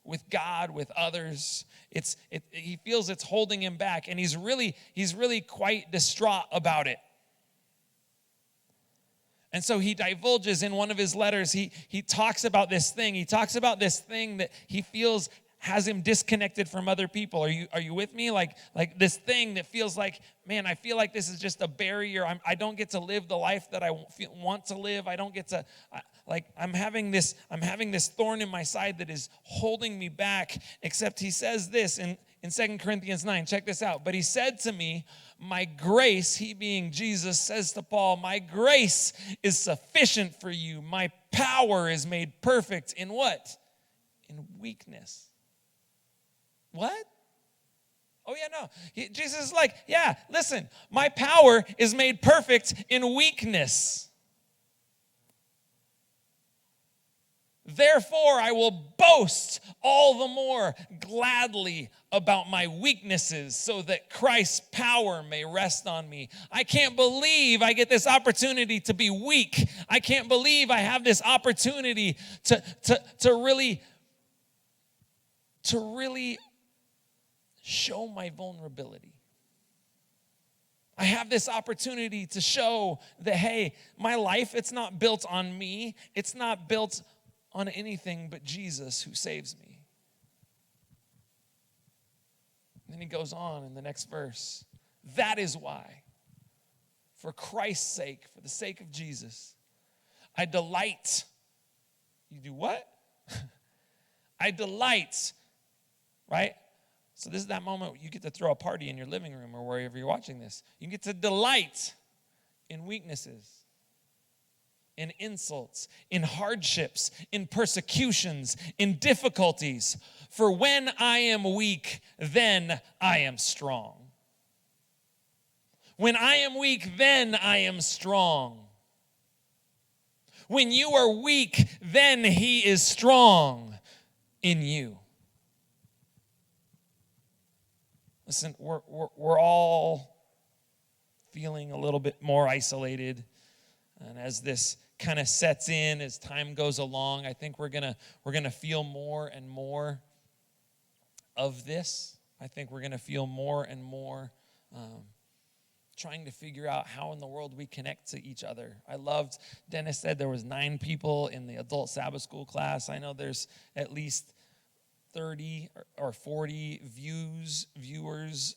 with God, with others. He feels it's holding him back, and he's really quite distraught about it. And so he divulges in one of his letters, he talks about this thing. He talks about this thing that he feels has him disconnected from other people. Are you with me? Like this thing that feels like, man, I feel like this is just a barrier. I don't get to live the life that I want to live. I don't get to, I'm having this thorn in my side that is holding me back. Except he says this in 2 Corinthians 9. Check this out. But he said to me, my grace, he being Jesus, says to Paul, my grace is sufficient for you. My power is made perfect in what? In weakness. What? Oh, yeah, no. Jesus is like, yeah, listen, my power is made perfect in weakness. Therefore, I will boast all the more gladly about my weaknesses so that Christ's power may rest on me. I can't believe I get this opportunity to be weak. I can't believe I have this opportunity to really show my vulnerability. I have this opportunity to show that, hey, my life, it's not built on me. It's not built on anything but Jesus who saves me. And then he goes on in the next verse. That is why, for Christ's sake, for the sake of Jesus, I delight. You do what? I delight, right? So this is that moment where you get to throw a party in your living room or wherever you're watching this. You get to delight in weaknesses, in insults, in hardships, in persecutions, in difficulties. For when I am weak, then I am strong. When I am weak, then I am strong. When you are weak, then he is strong in you. Listen, we're all feeling a little bit more isolated. And as this kind of sets in, as time goes along, I think we're gonna feel more and more of this. I think we're gonna feel more and more trying to figure out how in the world we connect to each other. I loved, Dennis said there was 9 people in the adult Sabbath school class. I know there's at least 30 or 40 viewers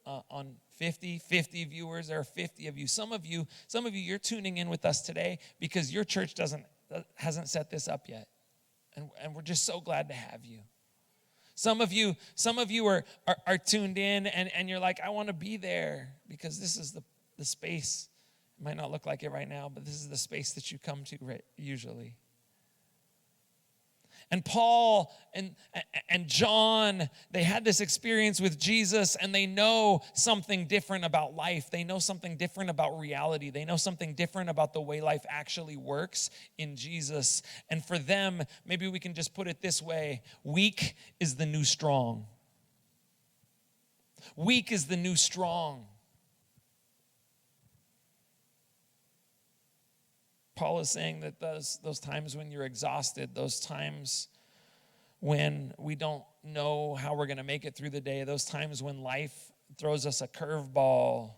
on 50 viewers. There are 50 of you. Some of you, you're tuning in with us today because your church hasn't set this up yet. And we're just so glad to have you. Some of you are tuned in and you're like, I want to be there because this is the space. It might not look like it right now, but this is the space that you come to usually. And Paul and John, they had this experience with Jesus, and they know something different about life. They know something different about reality. They know something different about the way life actually works in Jesus. And for them, maybe we can just put it this way: weak is the new strong. Weak is the new strong. Paul is saying that those times when you're exhausted, those times when we don't know how we're going to make it through the day, those times when life throws us a curveball,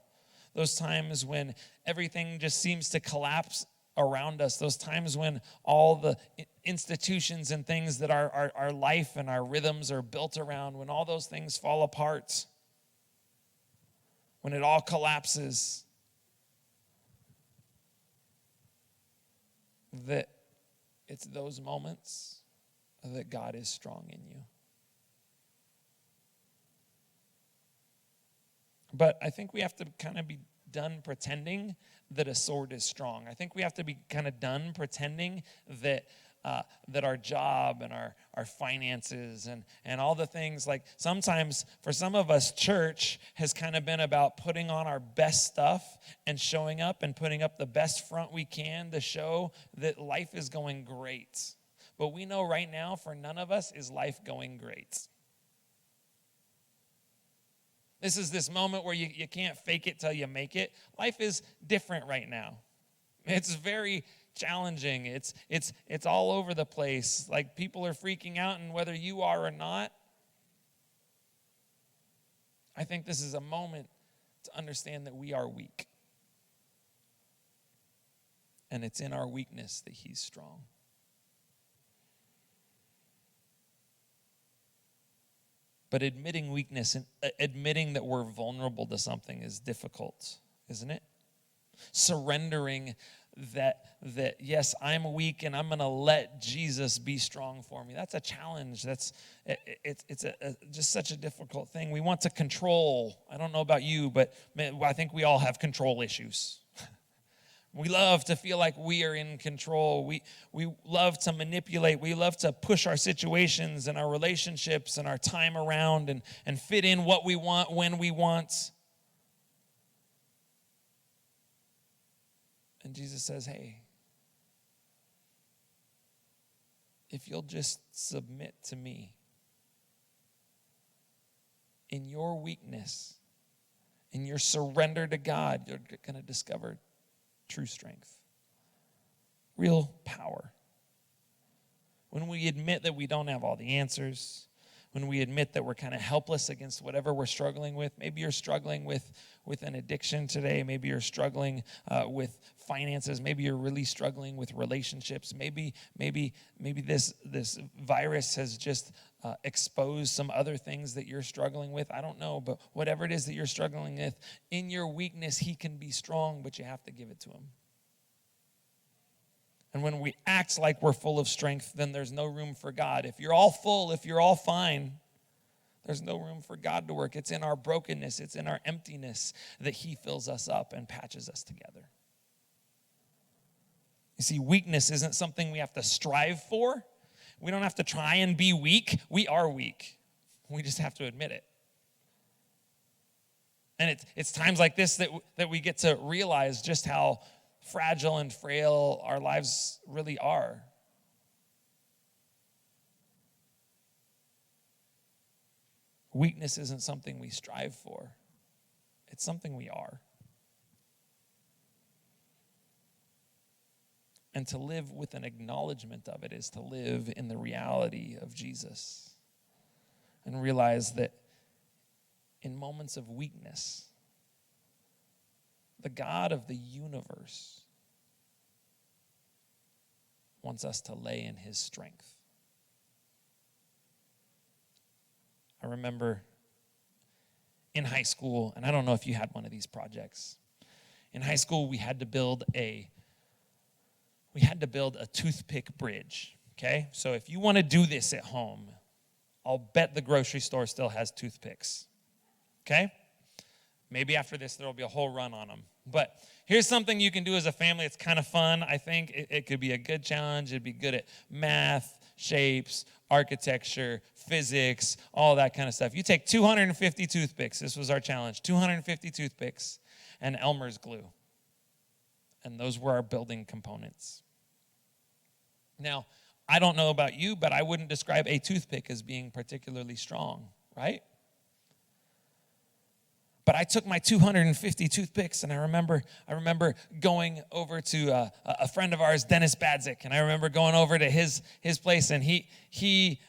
those times when everything just seems to collapse around us, those times when all the institutions and things that our life and our rhythms are built around, when all those things fall apart, when it all collapses, that it's those moments that God is strong in you. But I think we have to kind of be done pretending that a sword is strong. I think we have to be kind of done pretending that our job and our finances and all the things, like sometimes for some of us, church has kind of been about putting on our best stuff and showing up and putting up the best front we can to show that life is going great. But we know right now for none of us is life going great. This is this moment where you can't fake it till you make it. Life is different right now. It's very challenging. It's all over the place. Like, people are freaking out, and whether you are or not, I think this is a moment to understand that we are weak. And it's in our weakness that he's strong. But admitting weakness and admitting that we're vulnerable to something is difficult, isn't it? Surrendering that yes, I'm weak and I'm going to let Jesus be strong for me. That's a challenge. It's just such a difficult thing. We want to control. I don't know about you, but man, I think we all have control issues. We love to feel like we are in control. We love to manipulate. We love to push our situations and our relationships and our time around and fit in what we want when we want. And Jesus says, hey, if you'll just submit to me in your weakness, in your surrender to God, you're going to discover true strength, real power. When we admit that we don't have all the answers, when we admit that we're kind of helpless against whatever we're struggling with. Maybe you're struggling with an addiction today. Maybe you're struggling with finances. Maybe you're really struggling with relationships. Maybe this virus has just exposed some other things that you're struggling with. I don't know, but whatever it is that you're struggling with, in your weakness, he can be strong, but you have to give it to him. And when we act like we're full of strength, then there's no room for God. If you're all full, if you're all fine, there's no room for God to work. It's in our brokenness, it's in our emptiness that he fills us up and patches us together. You see, weakness isn't something we have to strive for. We don't have to try and be weak. We are weak. We just have to admit it. And it's times like this that we get to realize just how fragile and frail our lives really are. Weakness isn't something we strive for. It's something we are. And to live with an acknowledgement of it is to live in the reality of Jesus and realize that in moments of weakness, the God of the universe wants us to lay in his strength. I remember in high school, and I don't know if you had one of these projects. In high school, we had to build a toothpick bridge, okay? So if you want to do this at home, I'll bet the grocery store still has toothpicks, okay? Maybe after this, there will be a whole run on them. But here's something you can do as a family. It's kind of fun. I think it could be a good challenge. It'd be good at math, shapes, architecture, physics, all that kind of stuff. You take 250 toothpicks. This was our challenge. 250 toothpicks and Elmer's glue. And those were our building components. Now, I don't know about you, but I wouldn't describe a toothpick as being particularly strong, right? But I took my 250 toothpicks, and I remember going over to a friend of ours, Dennis Badzik, and I remember going over to his place, and he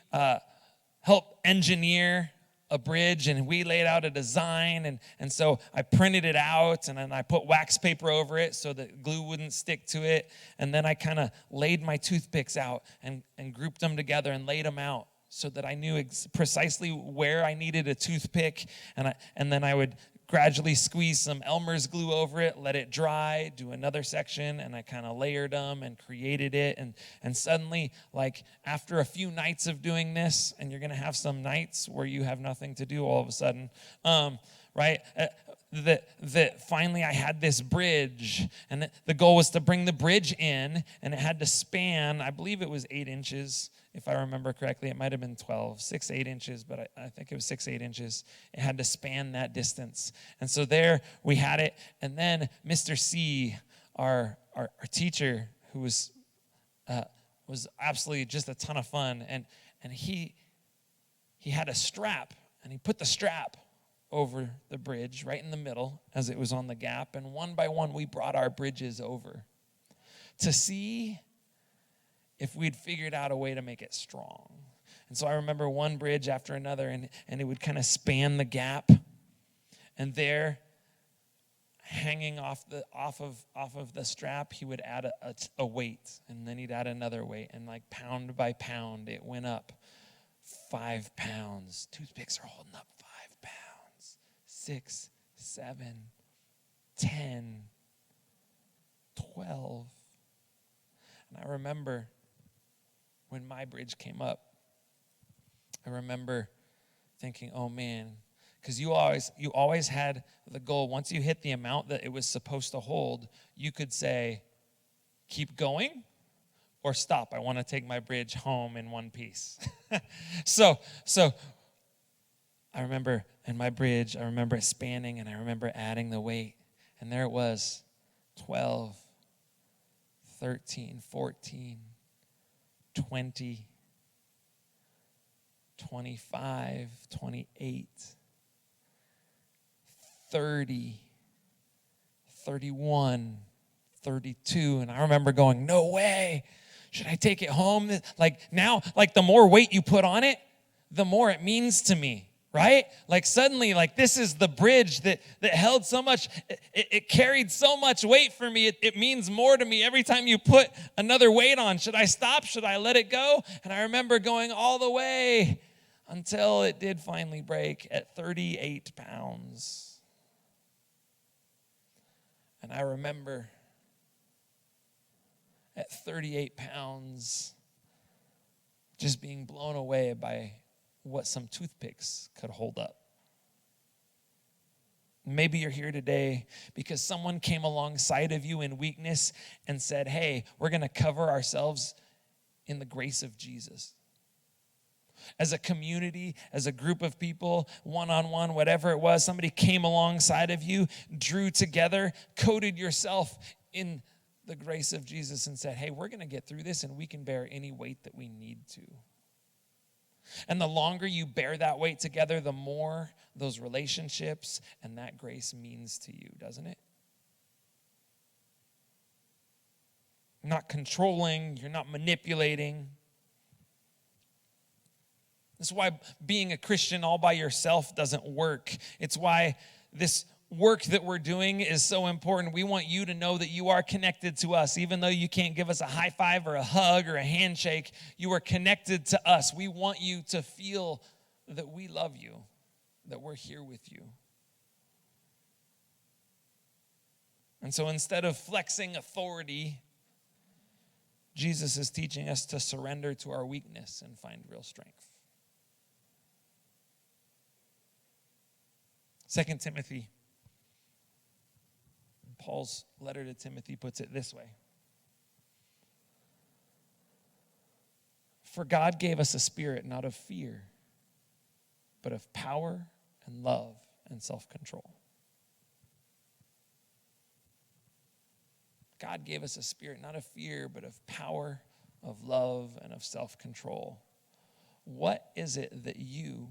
helped engineer a bridge, and we laid out a design, and so I printed it out, and then I put wax paper over it so that glue wouldn't stick to it, and then I kind of laid my toothpicks out and grouped them together and laid them out so that I knew precisely where I needed a toothpick, and then I would gradually squeeze some Elmer's glue over it, let it dry, do another section, and I kind of layered them and created it, and suddenly, like after a few nights of doing this, and you're gonna have some nights where you have nothing to do all of a sudden, right? That finally I had this bridge, and the goal was to bring the bridge in, and it had to span, I believe it was 8 inches, if I remember correctly. It might have been 8 inches, but I think it was 8 inches. It had to span that distance. And so there we had it, and then Mr. C, our teacher, who was absolutely just a ton of fun, and he had a strap, and he put the strap over the bridge right in the middle as it was on the gap, and one by one we brought our bridges over to see if we'd figured out a way to make it strong. And so I remember one bridge after another, and it would kind of span the gap, and there, hanging off of the strap, he would add a weight, and then he'd add another weight, and like pound by pound it went up 5 pounds. Toothpicks are holding up 5 pounds. 6, 7, 10, 12. And I remember when my bridge came up, I remember thinking, oh man, because you always had the goal. Once you hit the amount that it was supposed to hold, you could say, keep going or stop. I want to take my bridge home in one piece. So I remember in my bridge, I remember it spanning, and I remember adding the weight. And there it was, 12, 13, 14, 20, 25, 28, 30, 31, 32. And I remember going, no way. Should I take it home? Like now, like the more weight you put on it, the more it means to me, right? Like suddenly, like this is the bridge that held so much, it carried so much weight for me. It means more to me every time you put another weight on. Should I stop? Should I let it go? And I remember going all the way until it did finally break at 38 pounds. And I remember at 38 pounds, just being blown away by what some toothpicks could hold up. Maybe you're here today because someone came alongside of you in weakness and said, hey, we're going to cover ourselves in the grace of Jesus. As a community, as a group of people, one-on-one, whatever it was, somebody came alongside of you, drew together, coated yourself in the grace of Jesus and said, hey, we're going to get through this and we can bear any weight that we need to. And the longer you bear that weight together, the more those relationships and that grace means to you, doesn't it? You're not controlling, you're not manipulating. This is why being a Christian all by yourself doesn't work. It's why this work that we're doing is so important. We want you to know that you are connected to us. Even though you can't give us a high five or a hug or a handshake, you are connected to us. We want you to feel that we love you, that we're here with you. And so instead of flexing authority, Jesus is teaching us to surrender to our weakness and find real strength. 2 Timothy, Paul's letter to Timothy puts it this way. For God gave us a spirit not of fear, but of power and love and self-control. God gave us a spirit not of fear, but of power, of love, and of self-control. What is it that you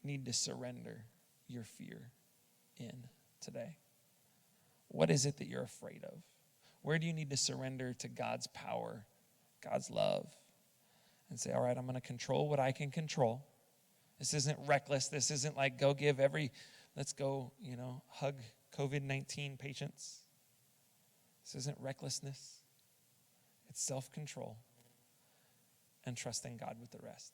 need to surrender your fear in today? What is it that you're afraid of? Where do you need to surrender to God's power, God's love, and say, all right, I'm going to control what I can control. This isn't reckless. This isn't like let's go, hug COVID-19 patients. This isn't recklessness. It's self-control and trusting God with the rest.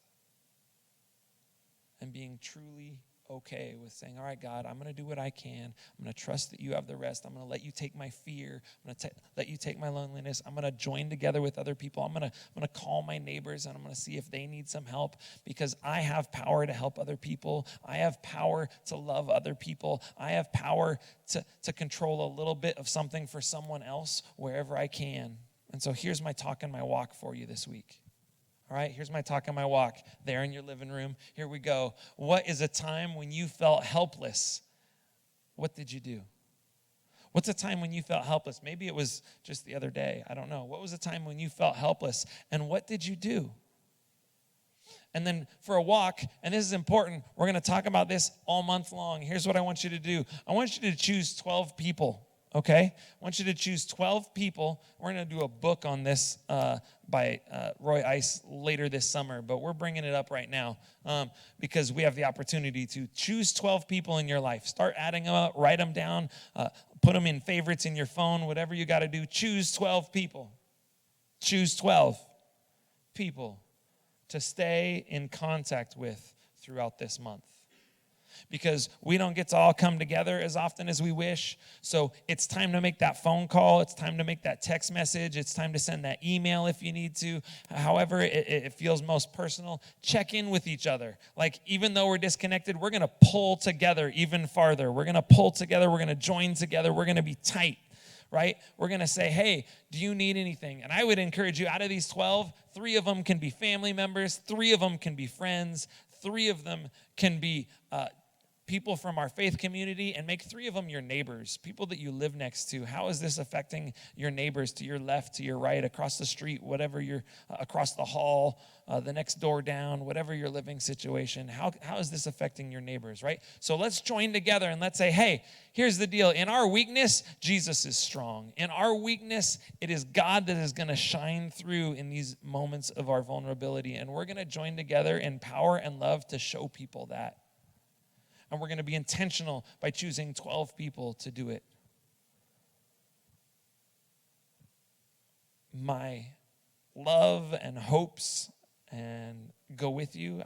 And being truly okay with saying, all right, God, I'm going to do what I can. I'm going to trust that you have the rest. I'm going to let you take my fear. I'm going to let you take my loneliness. I'm going to join together with other people. I'm going to call my neighbors, and I'm going to see if they need some help, because I have power to help other people. I have power to love other people. I have power to control a little bit of something for someone else wherever I can. And so here's my talk and my walk for you this week. All right, here's my talk and my walk there in your living room. Here we go. What is a time when you felt helpless? What did you do? What's a time when you felt helpless? Maybe it was just the other day. I don't know. What was a time when you felt helpless? And what did you do? And then for a walk, and this is important, we're going to talk about this all month long. Here's what I want you to do. I want you to choose 12 people. Okay? I want you to choose 12 people. We're going to do a book on this by Roy Ice later this summer, but we're bringing it up right now because we have the opportunity to choose 12 people in your life. Start adding them up, write them down, put them in favorites in your phone, whatever you got to do. Choose 12 people. Choose 12 people to stay in contact with throughout this month. because we don't get to all come together as often as we wish. So it's time to make that phone call. It's time to make that text message. It's time to send that email if you need to. However it feels most personal. Check in with each other. Like, even though we're disconnected, we're going to pull together even farther. We're going to pull together. We're going to join together. We're going to be tight. Right? We're going to say, hey, do you need anything? And I would encourage you, out of these 12, 3 of them can be family members, 3 of them can be friends, 3 of them can be people from our faith community, and make 3 of them your neighbors, people that you live next to. How is this affecting your neighbors to your left, to your right, across the street, whatever you're, across the hall, the next door down, whatever your living situation? How is this affecting your neighbors, right? So let's join together and let's say, hey, here's the deal. In our weakness, Jesus is strong. In our weakness, it is God that is going to shine through in these moments of our vulnerability, and we're going to join together in power and love to show people that. And we're going to be intentional by choosing 12 people to do it. My love and hopes and go with you.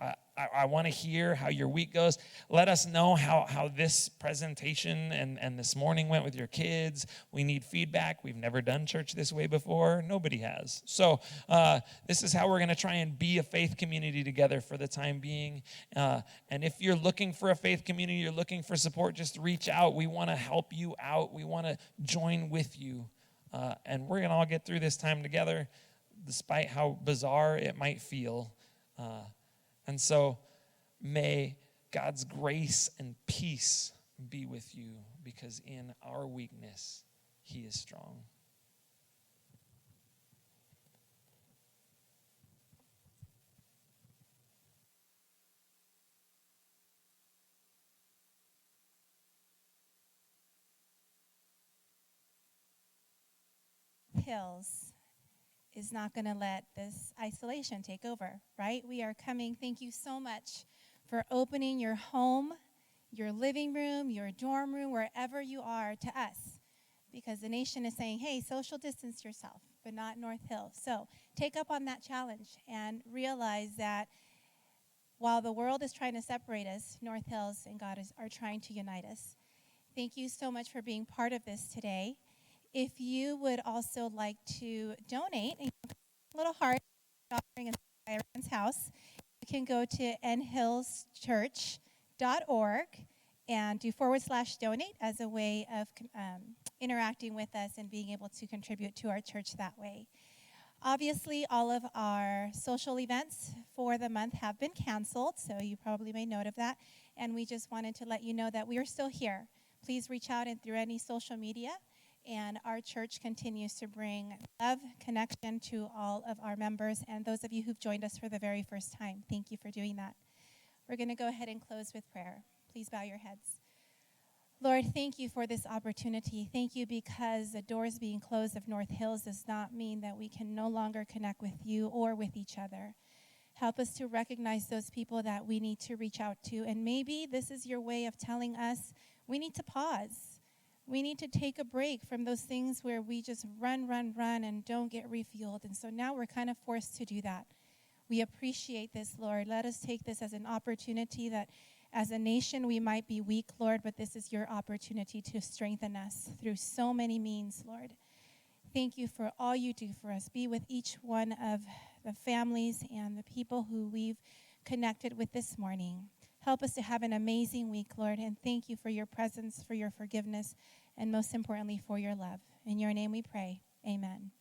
I want to hear how your week goes. Let us know how this presentation and this morning went with your kids. We need feedback. We've never done church this way before. Nobody has. So this is how we're going to try and be a faith community together for the time being. And if you're looking for a faith community, you're looking for support, just reach out. We want to help you out. We want to join with you. And we're going to all get through this time together, despite how bizarre it might feel. And so may God's grace and peace be with you, because in our weakness, he is strong. Hills is not going to let this isolation take over, right? We are coming. Thank you so much for opening your home, your living room, your dorm room, wherever you are, to us, because the nation is saying, hey, social distance yourself, but not North Hill. So take up on that challenge and realize that while the world is trying to separate us, North Hills and God are trying to unite us. Thank you so much for being part of this today. If you would also like to donate, a little heart offering in Aaron's house, you can go to nhillschurch.org and do /donate as a way of interacting with us and being able to contribute to our church that way. Obviously, all of our social events for the month have been canceled, so you probably made note of that. And we just wanted to let you know that we are still here. Please reach out and through any social media. And our church continues to bring love, connection to all of our members and those of you who've joined us for the very first time. Thank you for doing that. We're going to go ahead and close with prayer. Please bow your heads. Lord, thank you for this opportunity. Thank you because the doors being closed of North Hills does not mean that we can no longer connect with you or with each other. Help us to recognize those people that we need to reach out to. And maybe this is your way of telling us we need to pause. We need to take a break from those things where we just run, and don't get refueled. And so now we're kind of forced to do that. We appreciate this, Lord. Let us take this as an opportunity that as a nation we might be weak, Lord, but this is your opportunity to strengthen us through so many means, Lord. Thank you for all you do for us. Be with each one of the families and the people who we've connected with this morning. Help us to have an amazing week, Lord, and thank you for your presence, for your forgiveness, and most importantly, for your love. In your name we pray. Amen.